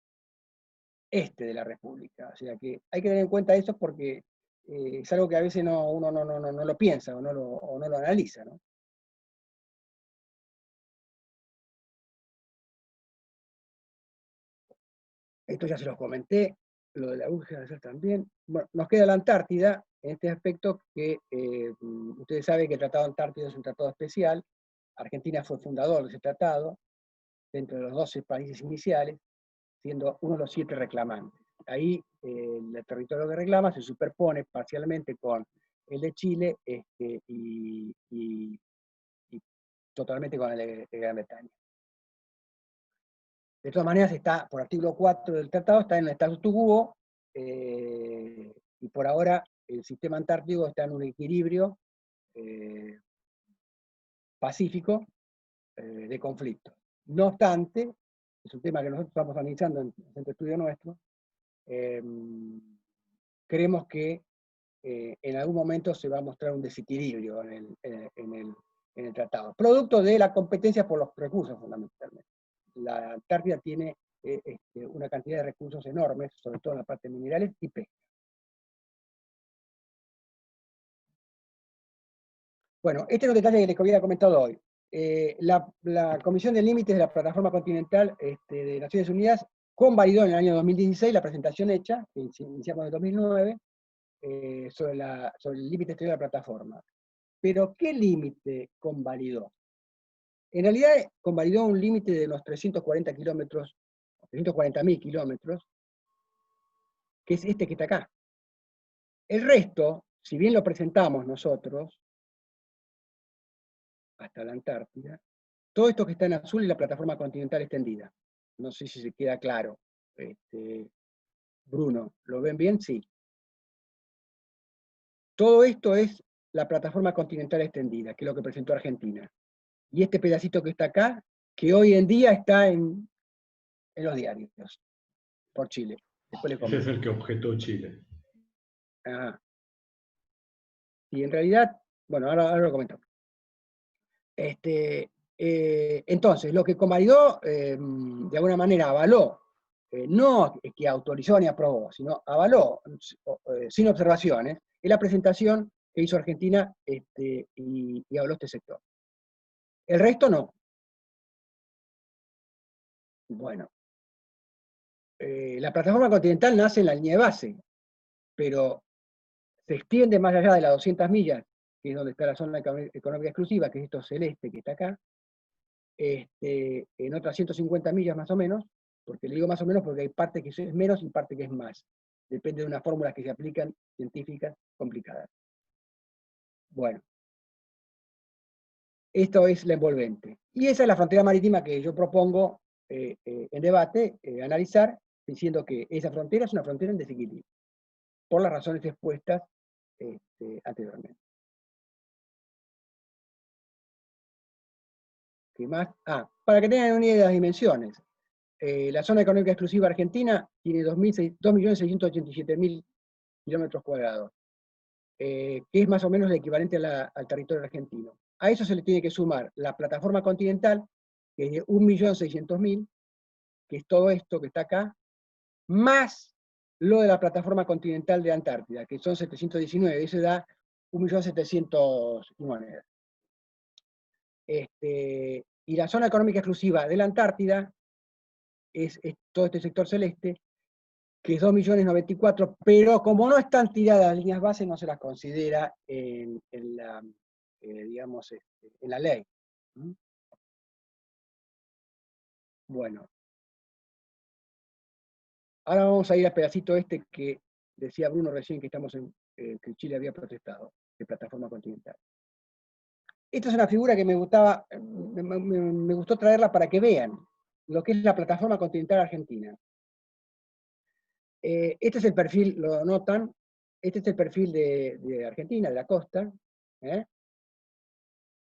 este de la República. O sea que hay que tener en cuenta eso porque es algo que a veces uno no lo piensa o no lo analiza, ¿no? Esto ya se los comenté, lo de la búsqueda de hacer también. Bueno, nos queda la Antártida, en este aspecto que ustedes saben que el Tratado Antártico es un tratado especial. Argentina fue fundador de ese tratado, dentro de los 12 países iniciales, siendo uno de los 7 reclamantes. Ahí el territorio que reclama se superpone parcialmente con el de Chile y totalmente con el de Gran Bretaña. De todas maneras, está, por artículo 4 del tratado, está en el status quo, y por ahora el sistema antártico está en un equilibrio pacífico de conflicto. No obstante, es un tema que nosotros estamos analizando en el centro de estudio nuestro, creemos que en algún momento se va a mostrar un desequilibrio en el tratado, producto de la competencia por los recursos fundamentalmente. La Antártida tiene una cantidad de recursos enormes, sobre todo en la parte de minerales y pesca. Bueno, este es un detalle que les había comentado hoy. La Comisión de Límites de la Plataforma Continental de Naciones Unidas convalidó en el año 2016 la presentación hecha, que iniciamos en el 2009, sobre el límite exterior de la plataforma. Pero, ¿qué límite convalidó? En realidad, convalidó un límite de unos 340 kilómetros, 340.000 kilómetros, que es este que está acá. El resto, si bien lo presentamos nosotros, hasta la Antártida, todo esto que está en azul es la plataforma continental extendida. No sé si se queda claro. Bruno, ¿lo ven bien? Sí. Todo esto es la plataforma continental extendida, que es lo que presentó Argentina. Y este pedacito que está acá, que hoy en día está en los diarios, por Chile. Después le comento. Ese es el que objetó Chile. Ajá. Y en realidad, bueno, ahora lo comentamos. Entonces, lo que convalidó, de alguna manera avaló, no que autorizó ni aprobó, sino avaló, sin observaciones, es la presentación que hizo Argentina y avaló este sector. El resto no. Bueno, la plataforma continental nace en la línea de base, pero se extiende más allá de las 200 millas, que es donde está la zona económica exclusiva, que es esto celeste que está acá, en otras 150 millas más o menos, porque le digo más o menos porque hay parte que es menos y parte que es más. Depende de unas fórmulas que se aplican, científicas, complicadas. Bueno, esto es la envolvente. Y esa es la frontera marítima que yo propongo en debate, analizar, diciendo que esa frontera es una frontera en desequilibrio, por las razones expuestas anteriormente. ¿Qué más? Para que tengan una idea de las dimensiones, la zona económica exclusiva argentina tiene 2.687.000 kilómetros cuadrados, que es más o menos el equivalente al territorio argentino. A eso se le tiene que sumar la plataforma continental, que es de 1.600.000, que es todo esto que está acá, más lo de la plataforma continental de Antártida, que son 719, eso da 1.700.000 monedas. Y la zona económica exclusiva de la Antártida es todo este sector celeste, que es 2.094.000, pero como no están tiradas las líneas base, no se las considera en la ley. Bueno. Ahora vamos a ir al pedacito que decía Bruno recién que que Chile había protestado, de plataforma continental. Esta es una figura que me gustó traerla para que vean lo que es la plataforma continental argentina. Este es el perfil, lo notan, Este es el perfil de Argentina, de la costa.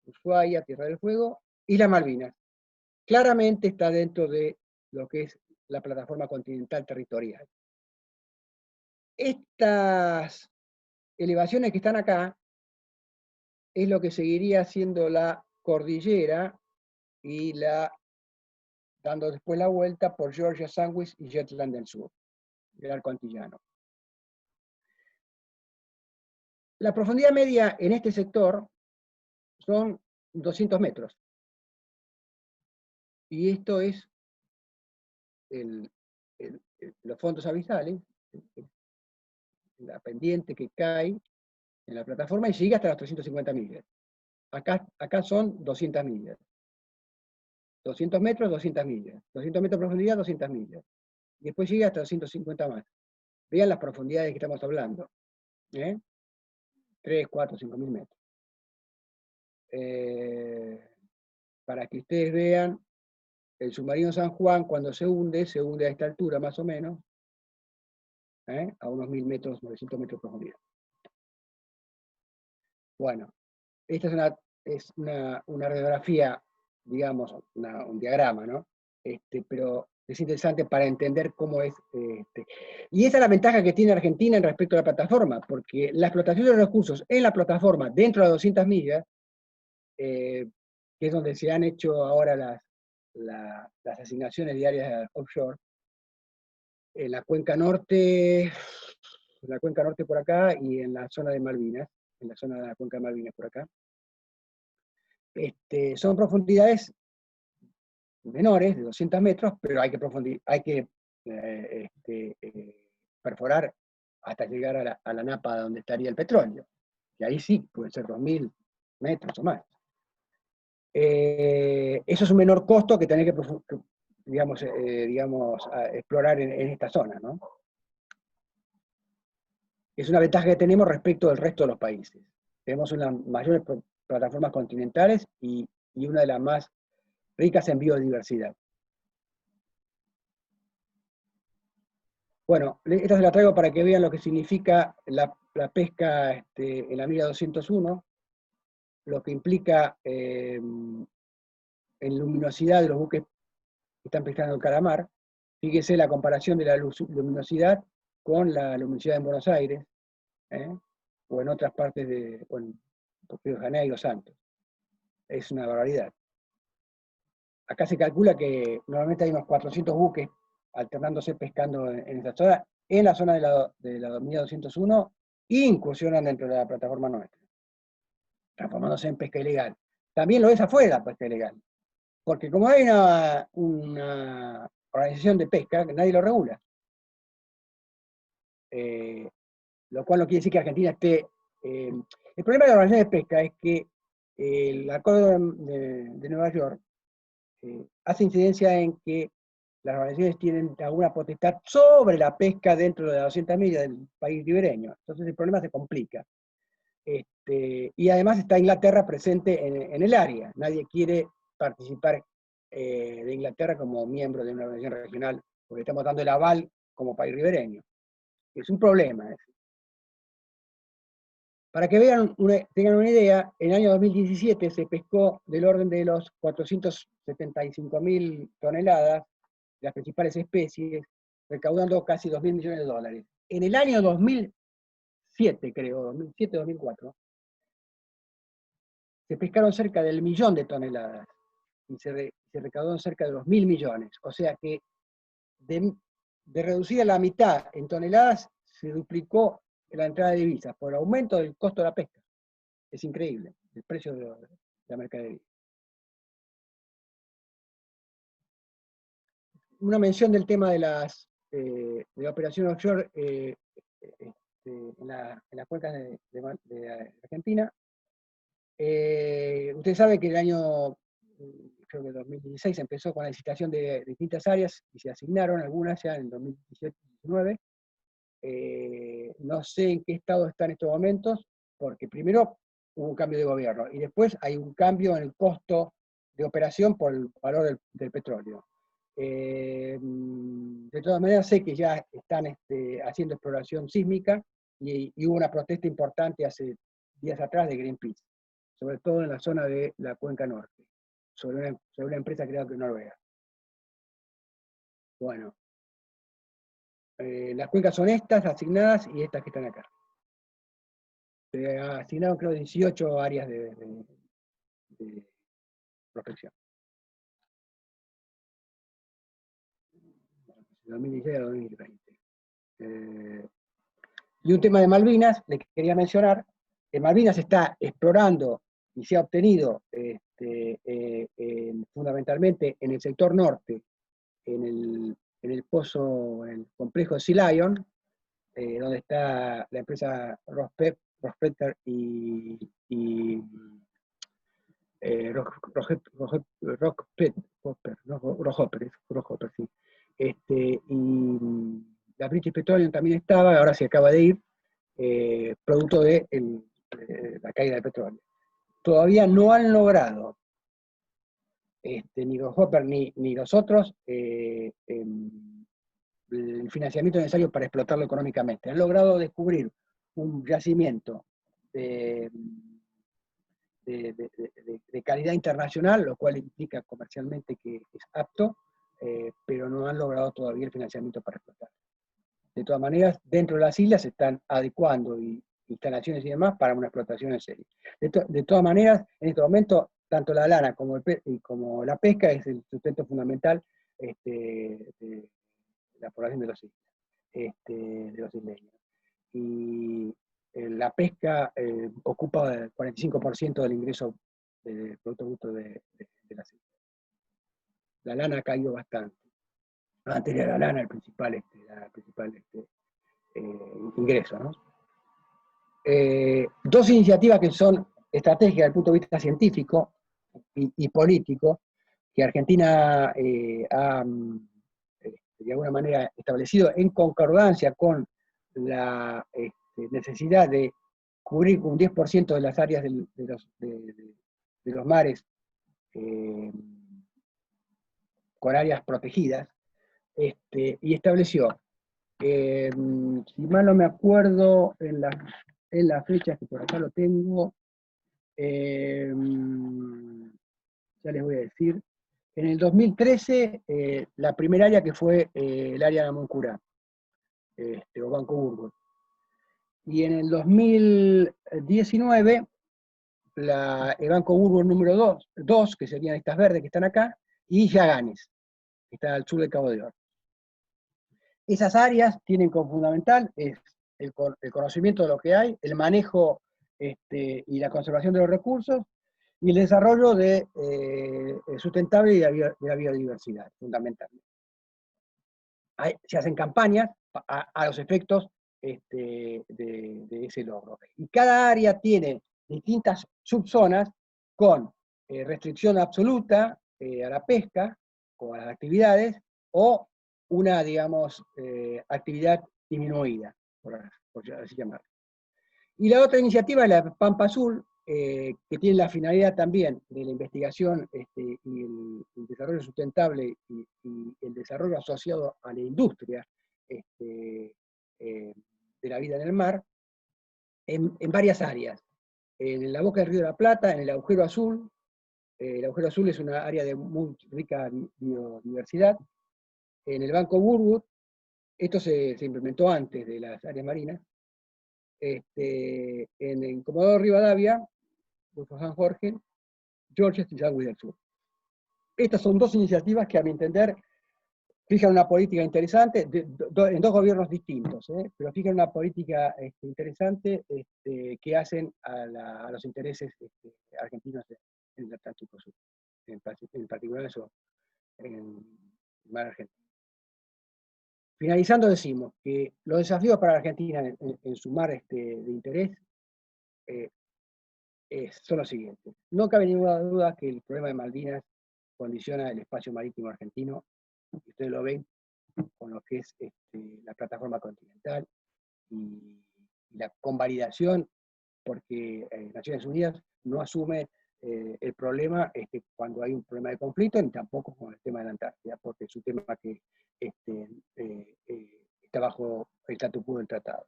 Ushuaia, Tierra del Fuego, Islas Malvinas. Claramente está dentro de lo que es la plataforma continental territorial. Estas elevaciones que están acá es lo que seguiría siendo la cordillera y dando después la vuelta por Georgia, Sandwich y Shetland del Sur, del arco antillano. La profundidad media en este sector son 200 metros. Y esto es los fondos abisales, la pendiente que cae en la plataforma y llega hasta las 350 millas. Acá son 200 millas. 200 metros, 200 millas. 200 metros de profundidad, 200 millas. Y después llega hasta 250 más. Vean las profundidades que estamos hablando. 3, 4, 5 mil metros. Para que ustedes vean, el submarino San Juan, cuando se hunde a esta altura más o menos, a unos 1000 metros, 900 metros de profundidad. Bueno, esta es una radiografía, digamos, un diagrama, ¿no? Pero es interesante para entender cómo es. Y esa es la ventaja que tiene Argentina en respecto a la plataforma, porque la explotación de los recursos en la plataforma, dentro de las 200 millas, que es donde se han hecho ahora las asignaciones diarias offshore, en la cuenca norte por acá y en la zona de Malvinas, en la zona de la cuenca de Malvinas por acá. Son profundidades menores, de 200 metros, pero hay que perforar hasta llegar a la napa donde estaría el petróleo. Y ahí sí, puede ser 2000 metros o más. Eso es un menor costo que tener que explorar en esta zona, ¿no? Es una ventaja que tenemos respecto del resto de los países. Tenemos una mayores plataformas continentales y una de las más ricas en biodiversidad. Bueno, esta se la traigo para que vean lo que significa la pesca en la milla 201, lo que implica en luminosidad de los buques que están pescando el calamar. Fíjese la comparación de la luminosidad con la luminosidad en Buenos Aires, o en otras partes de Río de Janeiro, Santos. Es una barbaridad. Acá se calcula que normalmente hay unos 400 buques alternándose pescando en esta zona, en la zona de la milla 201, e incursionan dentro de la plataforma nuestra, transformándose en pesca ilegal. También lo es afuera, pesca ilegal. Porque como hay una organización de pesca, nadie lo regula. Lo cual no quiere decir que Argentina esté... el problema de la organización de pesca es que el Acuerdo de Nueva York hace incidencia en que las organizaciones tienen alguna potestad sobre la pesca dentro de las 200 millas del país ribereño. Entonces el problema se complica. Y además está Inglaterra presente en el área. Nadie quiere participar de Inglaterra como miembro de una organización regional, porque estamos dando el aval como país ribereño. Es un problema. Para que tengan una idea, en el año 2017 se pescó del orden de los 475.000 toneladas de las principales especies, recaudando casi 2.000 millones de dólares. En el año 2007, creo, 2007-2004, se pescaron cerca del 1.000.000 de toneladas y se recaudaron cerca de los 1.000 millones. O sea que de reducir a la mitad en toneladas se duplicó la entrada de divisas por aumento del costo de la pesca. Es increíble el precio de la mercadería. Una mención del tema de la operación offshore en las cuencas de Argentina. Usted sabe que el año, creo que 2016, empezó con la licitación de distintas áreas y se asignaron algunas ya en 2018-2019. No sé en qué estado está en estos momentos, porque primero hubo un cambio de gobierno y después hay un cambio en el costo de operación por el valor del petróleo. De todas maneras sé que ya están haciendo exploración sísmica y hubo una protesta importante hace días atrás de Greenpeace, sobre todo en la zona de la cuenca norte, sobre una empresa creada en Noruega. Bueno, las cuencas son estas asignadas y estas que están acá. Se asignaron, creo, 18 áreas de prospección. 2016 a 2020. Y un tema de Malvinas, le quería mencionar, que Malvinas está explorando y se ha obtenido fundamentalmente en el sector norte, en el pozo, en el complejo de Sea Lion, donde está la empresa Rospector y Rockhopper, sí. Y la British Petroleum también estaba, ahora se acaba de ir, producto de la caída del petróleo. Todavía no han logrado, ni Rockhopper ni los otros, el financiamiento necesario para explotarlo económicamente. Han logrado descubrir un yacimiento de calidad internacional, lo cual implica comercialmente que es apto, pero no han logrado todavía el financiamiento para explotar. De todas maneras, dentro de las islas se están adecuando instalaciones y demás para una explotación en serie. De todas maneras, en este momento, tanto la lana como la pesca es el sustento fundamental de la población de los isleños. Y la pesca ocupa el 45% del ingreso del Producto Bruto de las islas. La lana ha caído bastante. Antes era la lana el principal ingreso, ¿no? Dos iniciativas que son estratégicas desde el punto de vista científico y político, que Argentina ha, de alguna manera, establecido en concordancia con la necesidad de cubrir un 10% de las áreas de los mares con áreas protegidas, y estableció, si mal no me acuerdo, en las fechas que por acá lo tengo, ya les voy a decir, en el 2013, la primera área que fue el área de Amoncurá, o Banco Burgos. Y en el 2019, el Banco Burgos número 2, que serían estas verdes que están acá, y Yaganes, que está al sur del Cabo de Oro. Esas áreas tienen como fundamental el conocimiento de lo que hay, el manejo y la conservación de los recursos, y el desarrollo sustentable de la biodiversidad, fundamentalmente. Se hacen campañas a los efectos de ese logro. Y cada área tiene distintas subzonas con restricción absoluta a la pesca o a las actividades, o una, digamos, actividad disminuida, por así llamarlo. Y la otra iniciativa es la Pampa Azul, que tiene la finalidad también de la investigación y el desarrollo sustentable y el desarrollo asociado a la industria de la vida en el mar, en varias áreas. En la boca del Río de la Plata, en el Agujero Azul. El Agujero Azul es una área de muy rica biodiversidad. En el Banco Burwood, esto se implementó antes de las áreas marinas. En Comodoro Rivadavia, Golfo San Jorge, Georges y Sagüe del Sur. Estas son dos iniciativas que, a mi entender, fijan una política interesante, en dos gobiernos distintos, pero fijan una política interesante que hacen a los intereses argentinos en el Atlántico Sur, en particular eso, en el mar argentino. Finalizando, decimos que los desafíos para Argentina en su mar de interés son los siguientes. No cabe ninguna duda que el problema de Malvinas condiciona el espacio marítimo argentino, y ustedes lo ven con lo que es la plataforma continental y la convalidación, porque Naciones Unidas no asume el problema cuando hay un problema de conflicto, ni tampoco con el tema de la Antártida, porque es un tema que está bajo el statu quo del tratado.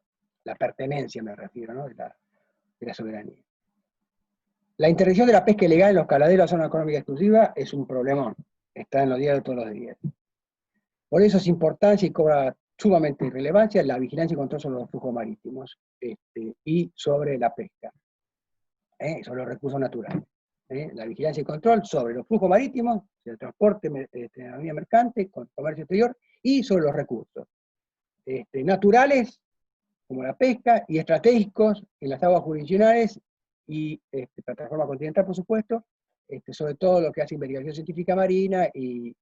la pertenencia, me refiero, ¿no? de la soberanía. La intervención de la pesca ilegal en los caladeros de la zona económica exclusiva es un problemón, está en los diarios todos los días. Por eso es importancia y cobra sumamente relevancia la vigilancia y control sobre los flujos marítimos y sobre la pesca, sobre los recursos naturales. La vigilancia y control sobre los flujos marítimos, el transporte de la vía mercante, con comercio exterior, y sobre los recursos naturales, como la pesca, y estratégicos en las aguas jurisdiccionales y plataforma continental, por supuesto, sobre todo lo que hace investigación científica marina y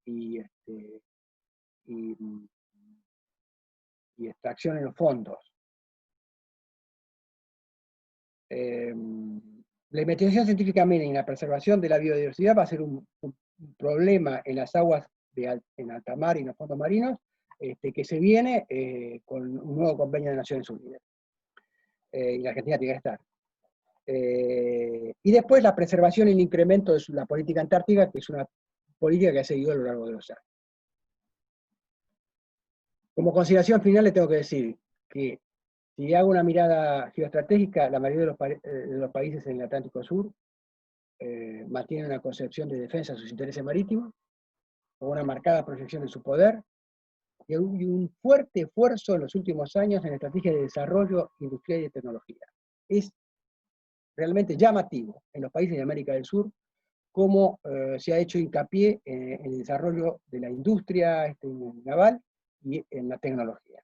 extracción en los fondos. La investigación científica marina y la preservación de la biodiversidad va a ser un problema en las aguas en alta mar y en los fondos marinos, que se viene con un nuevo convenio de Naciones Unidas. Y la Argentina tiene que estar. Y después la preservación y el incremento de la política antártica, que es una política que ha seguido a lo largo de los años. Como consideración final le tengo que decir que si hago una mirada geoestratégica, la mayoría de los países en el Atlántico Sur mantienen una concepción de defensa de sus intereses marítimos, con una marcada proyección de su poder, y un fuerte esfuerzo en los últimos años en estrategias de desarrollo industrial y de tecnología. Es realmente llamativo en los países de América del Sur cómo se ha hecho hincapié en el desarrollo de la industria naval y en la tecnología.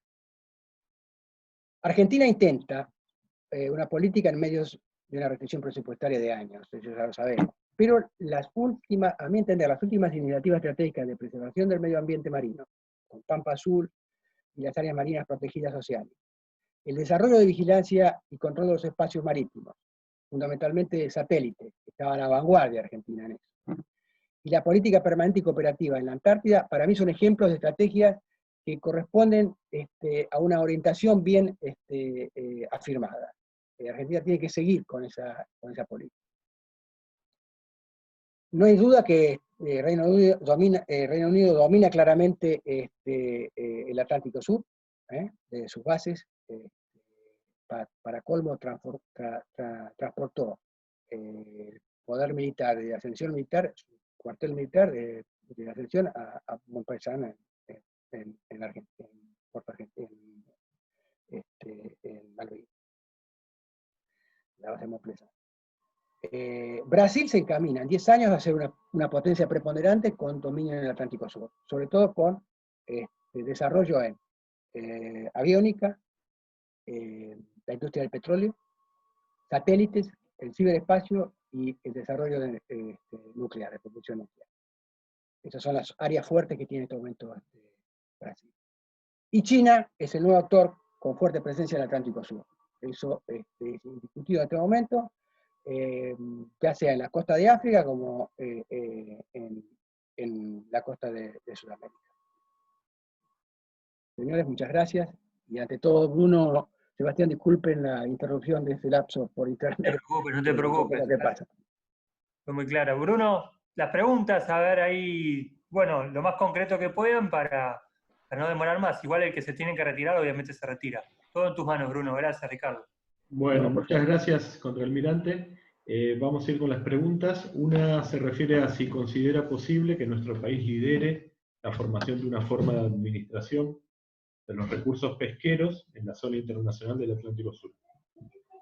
Argentina intenta una política en medio de una restricción presupuestaria de años, eso ya lo sabemos, pero a mi entender, las últimas iniciativas estratégicas de preservación del medio ambiente marino, con Pampa Azul y las áreas marinas protegidas sociales, el desarrollo de vigilancia y control de los espacios marítimos, fundamentalmente satélite, que estaba a la vanguardia Argentina en eso, y la política permanente y cooperativa en la Antártida, para mí son ejemplos de estrategias que corresponden a una orientación bien afirmada. Argentina tiene que seguir con esa política. No hay duda que Reino Unido domina claramente el Atlántico Sur, de sus bases. Para colmo, transportó el poder militar de Ascensión Militar, su cuartel militar de Ascensión a Montpellier en Argentina, en Puerto Argentina, en Malvinas, la base de Montpellier. Brasil se encamina en 10 años a ser una potencia preponderante con dominio en el Atlántico Sur, sobre todo con desarrollo en aviónica, la industria del petróleo, satélites, el ciberespacio y el desarrollo nuclear, de producción nuclear. Esas son las áreas fuertes que tiene en este momento Brasil. Y China es el nuevo actor con fuerte presencia en el Atlántico Sur. Eso es indiscutido en este momento, ya sea en la costa de África como en la costa de Sudamérica. Señores, muchas gracias. Y ante todo, Bruno, Sebastián, disculpen la interrupción de este lapso por internet. No te preocupes. ¿Qué pasa? Fue muy claro. Bruno, las preguntas, a ver ahí, bueno, lo más concreto que puedan para no demorar más. Igual el que se tiene que retirar, obviamente se retira. Todo en tus manos, Bruno. Gracias, Ricardo. Bueno, muchas gracias, contraalmirante. Vamos a ir con las preguntas. Una se refiere a si considera posible que nuestro país lidere la formación de una forma de administración de los recursos pesqueros en la zona internacional del Atlántico Sur,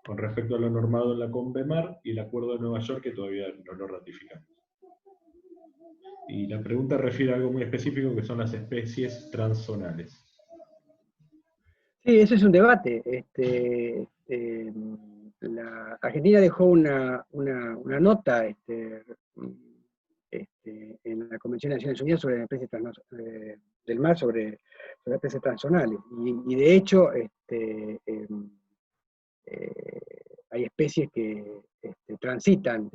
con respecto a lo normado en la CONVEMAR y el Acuerdo de Nueva York, que todavía no lo ratificamos. Y la pregunta refiere a algo muy específico, que son las especies transzonales. Sí, eso es un debate. La Argentina dejó una nota en la Convención de Naciones Unidas sobre las especies del mar, sobre especies transzonales. Y de hecho, hay especies que transitan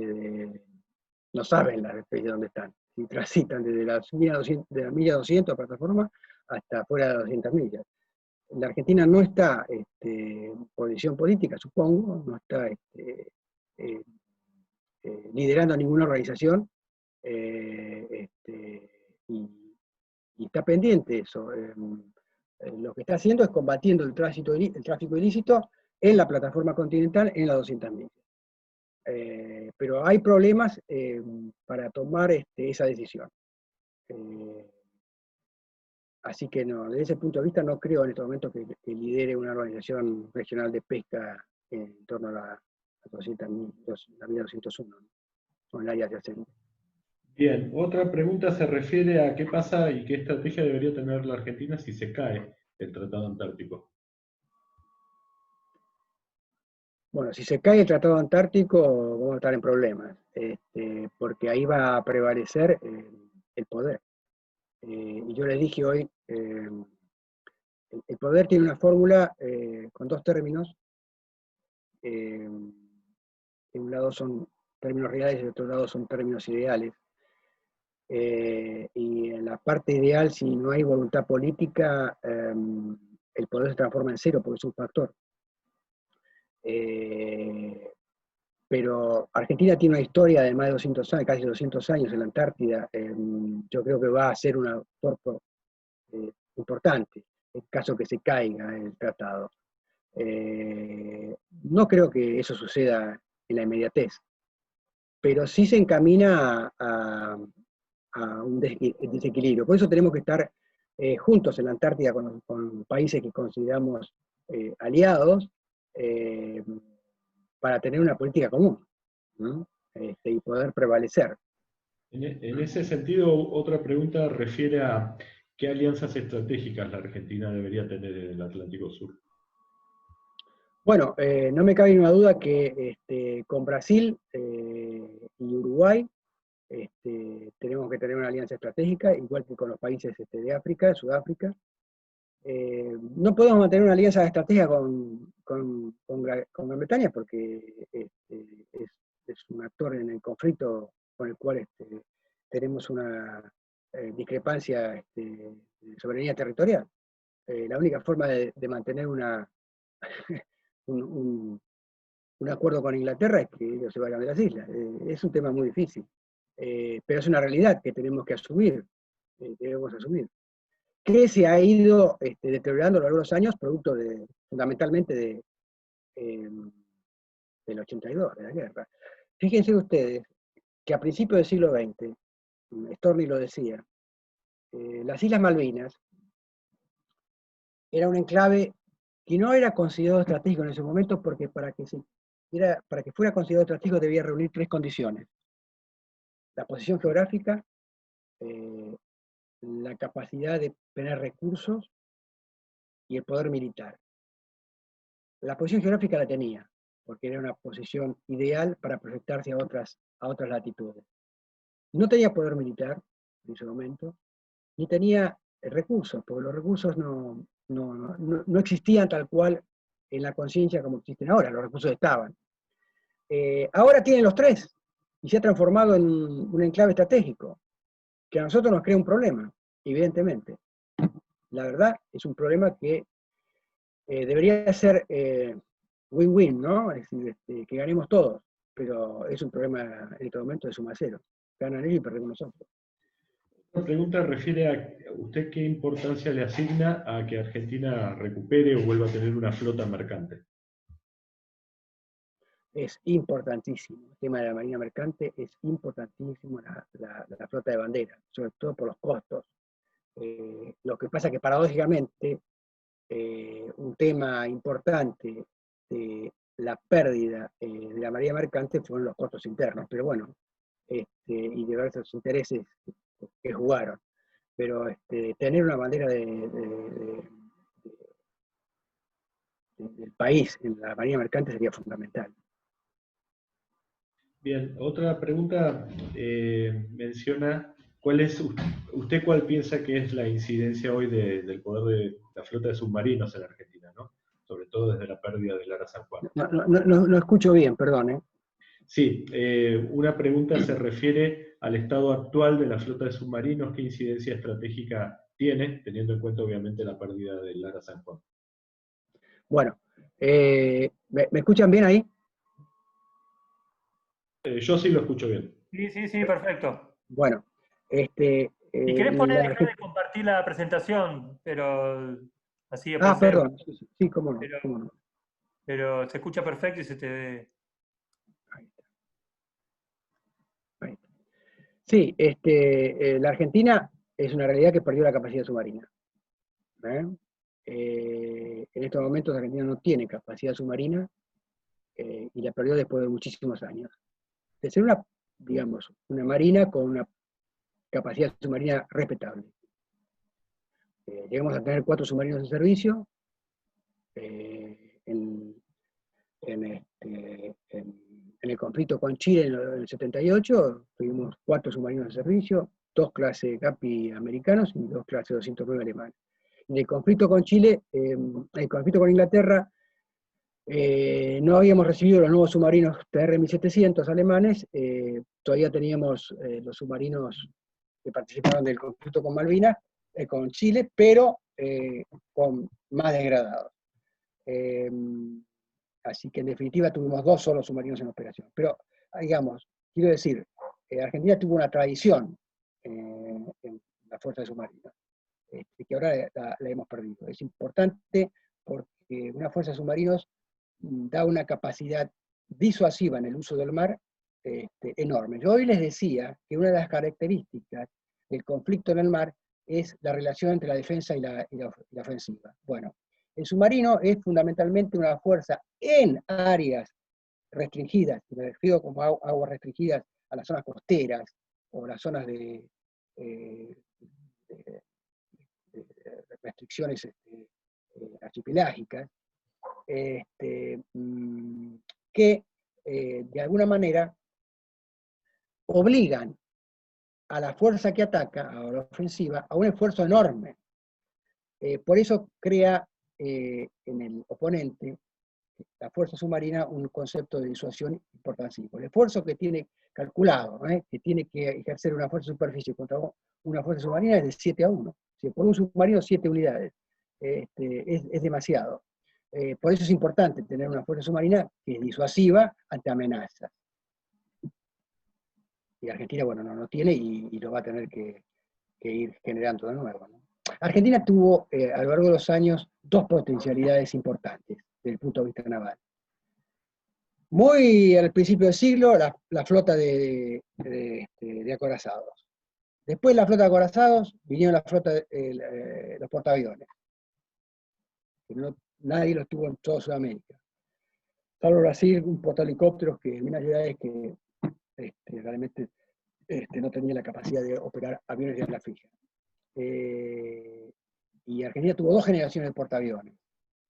no saben las especies dónde están, y transitan desde la milla 200 plataforma hasta fuera de 200 millas. La Argentina no está en posición política, supongo, no está liderando ninguna organización, y está pendiente eso. Lo que está haciendo es combatiendo el tráfico ilícito en la plataforma continental en las 200 millas. Pero hay problemas para tomar esa decisión. Así que no, desde ese punto de vista no creo en este momento que lidere una organización regional de pesca en torno a la 201, ¿no? O en el área adyacente. Bien, otra pregunta se refiere a qué pasa y qué estrategia debería tener la Argentina si se cae el Tratado Antártico. Bueno, si se cae el Tratado Antártico, vamos a estar en problemas, porque ahí va a prevalecer el poder. Y yo les dije hoy, el poder tiene una fórmula con dos términos. En un lado son términos reales y en otro lado son términos ideales. Y en la parte ideal, si no hay voluntad política, el poder se transforma en cero porque es un factor. Pero Argentina tiene una historia de más de 200 años, casi 200 años en la Antártida. Yo creo que va a ser un aporte importante en caso que se caiga el tratado. No creo que eso suceda en la inmediatez, pero sí se encamina a un desequilibrio. Por eso tenemos que estar juntos en la Antártida con países que consideramos aliados, para tener una política común, ¿no? Y poder prevalecer. En ese sentido, otra pregunta refiere a qué alianzas estratégicas la Argentina debería tener en el Atlántico Sur. Bueno, no me cabe ninguna duda que con Brasil y Uruguay tenemos que tener una alianza estratégica, igual que con los países de África, de Sudáfrica. No podemos mantener una alianza estratégica con Gran Bretaña porque es un actor en el conflicto con el cual tenemos una discrepancia de soberanía territorial. La única forma de mantener un acuerdo con Inglaterra es que ellos se vayan de las islas. Es un tema muy difícil, pero es una realidad que tenemos que asumir, debemos asumir, que se ha ido deteriorando a lo largo de los años, producto fundamentalmente del 82, de la guerra. Fíjense ustedes que a principios del siglo XX, Storni lo decía, las Islas Malvinas era un enclave que no era considerado estratégico en ese momento porque para que fuera considerado estratégico debía reunir tres condiciones: la posición geográfica, la capacidad de tener recursos y el poder militar. La posición geográfica la tenía, porque era una posición ideal para proyectarse a otras latitudes. No tenía poder militar en ese momento, ni tenía recursos, porque los recursos no existían tal cual en la conciencia como existen ahora, los recursos estaban. Ahora tienen los tres, y se ha transformado en un enclave estratégico, que a nosotros nos crea un problema, evidentemente. La verdad, es un problema que debería ser win-win, ¿no? Es decir, que ganemos todos, pero es un problema en este momento de suma cero. Ganan ellos y perdemos nosotros. La pregunta refiere a usted qué importancia le asigna a que Argentina recupere o vuelva a tener una flota mercante. Es importantísimo. El tema de la marina mercante es importantísimo, la flota de bandera, sobre todo por los costos. Lo que pasa que paradójicamente un tema importante de la pérdida de la marina mercante fueron los costos internos, pero bueno, y diversos intereses que jugaron. Pero tener una bandera del país en la marina mercante sería fundamental. Bien, otra pregunta menciona, ¿usted cuál piensa que es la incidencia hoy del poder de la flota de submarinos en la Argentina, ¿no? Sobre todo desde la pérdida del Ara San Juan? No escucho bien, perdón. Sí, una pregunta se refiere al estado actual de la flota de submarinos, ¿qué incidencia estratégica tiene, teniendo en cuenta obviamente la pérdida del Ara San Juan? Bueno, ¿me escuchan bien ahí? Yo sí lo escucho bien. Sí, perfecto. Bueno, si querés dejar de compartir la presentación, pero Así después perdón, sí, cómo no, pero, cómo no. pero se escucha perfecto y se te ve. Ahí está. Ahí está. Sí, la Argentina es una realidad que perdió la capacidad submarina. En estos momentos la Argentina no tiene capacidad submarina y la perdió después de muchísimos años. De ser digamos, una marina con una capacidad submarina respetable. Llegamos a tener 4 submarinos en servicio. En el conflicto con Chile en el 78 tuvimos 4 submarinos en servicio, 2 clases Gapi americanos y 2 clases 209 alemanes. En el conflicto con Chile, el conflicto con Inglaterra, no habíamos recibido los nuevos submarinos TR-1700 alemanes, todavía teníamos los submarinos que participaron del conflicto con Malvinas, con Chile, pero con más degradados. Así que en definitiva tuvimos 2 solos submarinos en operación. Pero, digamos, quiero decir, Argentina tuvo una tradición en la fuerza de submarinos, que ahora la hemos perdido. Es importante porque una fuerza de submarinos da una capacidad disuasiva en el uso del mar enorme. Yo hoy les decía que una de las características del conflicto en el mar es la relación entre la defensa y la ofensiva. Bueno, el submarino es fundamentalmente una fuerza en áreas restringidas, y me refiero como aguas restringidas a las zonas costeras o las zonas de restricciones archipelágicas, que de alguna manera obligan a la fuerza que ataca, a la ofensiva, a un esfuerzo enorme. Por eso crea en el oponente, la fuerza submarina, un concepto de disuasión importantísimo. El esfuerzo que tiene calculado, que tiene que ejercer una fuerza de superficie contra una fuerza submarina es de 7-1. Si por un submarino 7 unidades, es demasiado. Por eso es importante tener una fuerza submarina que es disuasiva ante amenazas. Y Argentina, bueno, no lo tiene y lo va a tener que ir generando de nuevo, ¿no? Argentina tuvo a lo largo de los años 2 potencialidades importantes desde el punto de vista naval. Muy al principio del siglo, la flota de acorazados. Después de la flota de acorazados, vinieron la flota los portaaviones. Que nadie los tuvo en toda Sudamérica. Salvo Brasil, un portahelicópteros que Minas Gerais que realmente no tenía la capacidad de operar aviones de ala fija. Y Argentina tuvo 2 generaciones de portaaviones.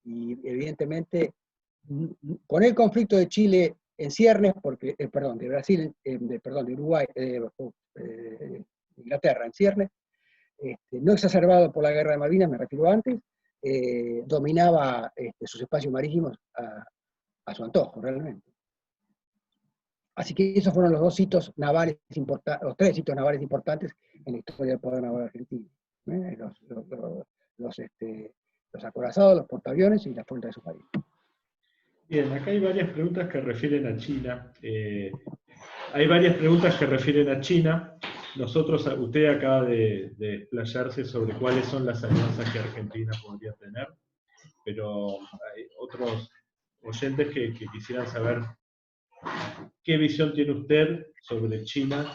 Y evidentemente, con el conflicto de Chile en ciernes, de Brasil, de Uruguay, de Inglaterra en ciernes, no exacerbado por la guerra de Malvinas, me refiero antes, dominaba sus espacios marítimos a su antojo, realmente. Así que esos fueron los 2 hitos navales importantes, los 3 hitos navales importantes en la historia del poder naval argentino. Los acorazados, los portaaviones y la flota de submarinos. Bien, acá hay varias preguntas que refieren a China. Hay varias preguntas que refieren a China. Usted acaba de explayarse sobre cuáles son las alianzas que Argentina podría tener, pero hay otros oyentes que quisieran saber qué visión tiene usted sobre China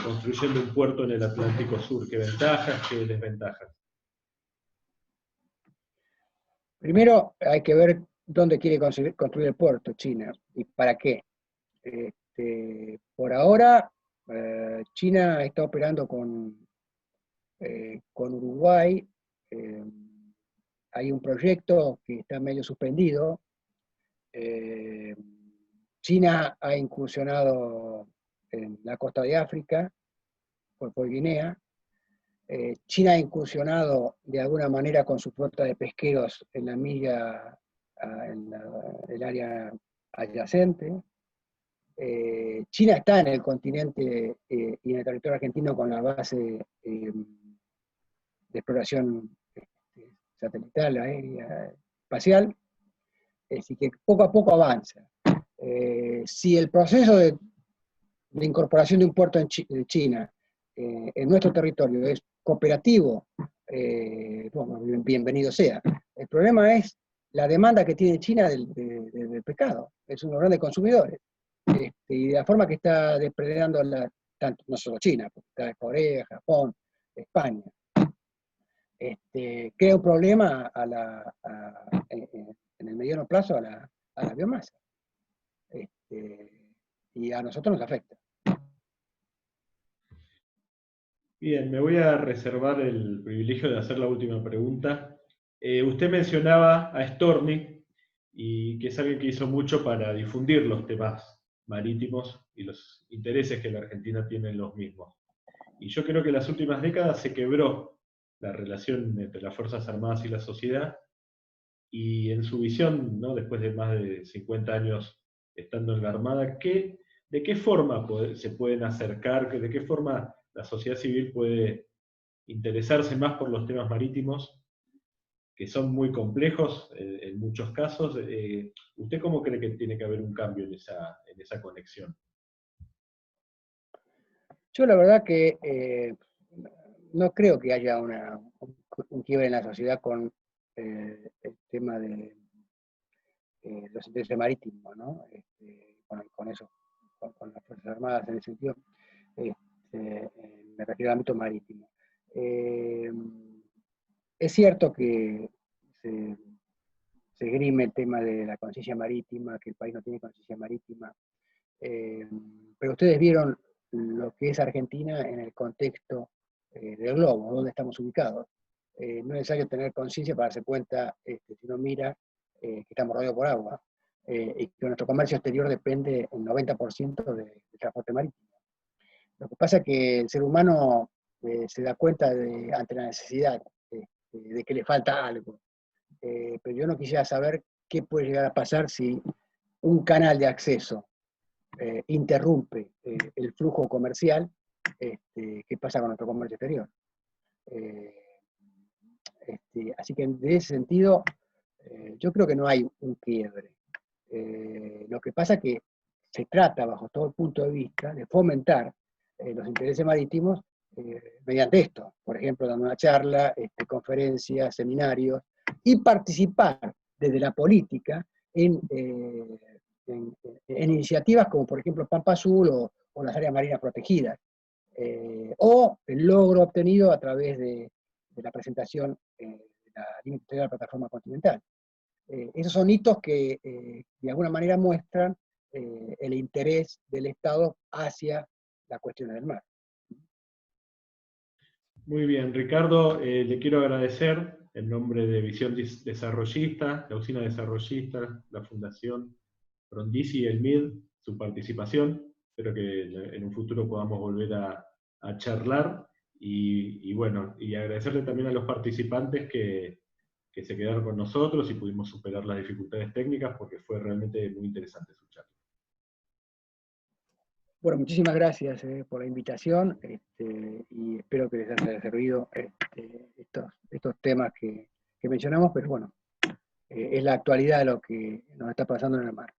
construyendo un puerto en el Atlántico Sur. ¿Qué ventajas, qué desventajas? Primero hay que ver dónde quiere construir el puerto China y para qué. Por ahora, China está operando con Uruguay. Hay un proyecto que está medio suspendido. China ha incursionado en la costa de África, por Guinea. China ha incursionado de alguna manera con su flota de pesqueros en la milla, en el área adyacente. China está en el continente y en el territorio argentino con la base de exploración satelital, aérea, espacial, así que poco a poco avanza. Si el proceso de incorporación de un puerto de China en nuestro territorio es cooperativo, bueno, bienvenido sea. El problema es la demanda que tiene China del pescado. Es uno de los grandes consumidores. Y de la forma que está depredando, tanto, no solo China, porque está Corea, Japón, España. Crea un problema en el mediano plazo a la biomasa. Y a nosotros nos afecta. Bien, me voy a reservar el privilegio de hacer la última pregunta. Usted mencionaba a Storni, y que es alguien que hizo mucho para difundir los temas marítimos y los intereses que la Argentina tiene en los mismos. Y yo creo que en las últimas décadas se quebró la relación entre las Fuerzas Armadas y la sociedad, y en su visión, ¿no?, después de más de 50 años estando en la Armada, ¿de qué forma se pueden acercar, de qué forma la sociedad civil puede interesarse más por los temas marítimos, que son muy complejos en muchos casos? ¿Usted cómo cree que tiene que haber un cambio en esa conexión? Yo la verdad que no creo que haya un quiebre en la sociedad con el tema de los intereses marítimos, ¿no? Con eso, con las Fuerzas Armadas en ese sentido, me refiero al ámbito marítimo. Es cierto que se esgrime el tema de la conciencia marítima, que el país no tiene conciencia marítima, pero ustedes vieron lo que es Argentina en el contexto del globo, donde estamos ubicados. No es necesario tener conciencia para darse cuenta, si uno mira, que estamos rodeados por agua, y que nuestro comercio exterior depende el 90% del transporte marítimo. Lo que pasa es que el ser humano se da cuenta ante la necesidad de que le falta algo. Pero yo no quisiera saber qué puede llegar a pasar si un canal de acceso interrumpe el flujo comercial. ¿Qué pasa con nuestro comercio exterior? Así que de ese sentido, yo creo que no hay un quiebre. Lo que pasa es que se trata, bajo todo el punto de vista, de fomentar los intereses marítimos mediante esto. Por ejemplo, dando una charla, conferencias, seminarios, y participar desde la política en iniciativas como, por ejemplo, Pampa Azul o las áreas marinas protegidas, o el logro obtenido a través de la presentación de la línea de la plataforma continental. Esos son hitos que de alguna manera muestran el interés del Estado hacia la cuestión del mar. Muy bien, Ricardo, le quiero agradecer en nombre de Visión Desarrollista, la Usina Desarrollista, la Fundación Frondizi y el MID, su participación. Espero que en un futuro podamos volver a charlar, y bueno, y agradecerle también a los participantes que se quedaron con nosotros y pudimos superar las dificultades técnicas, porque fue realmente muy interesante su charla. Bueno, muchísimas gracias por la invitación, y espero que les haya servido estos temas que mencionamos, pero bueno, es la actualidad de lo que nos está pasando en el mar.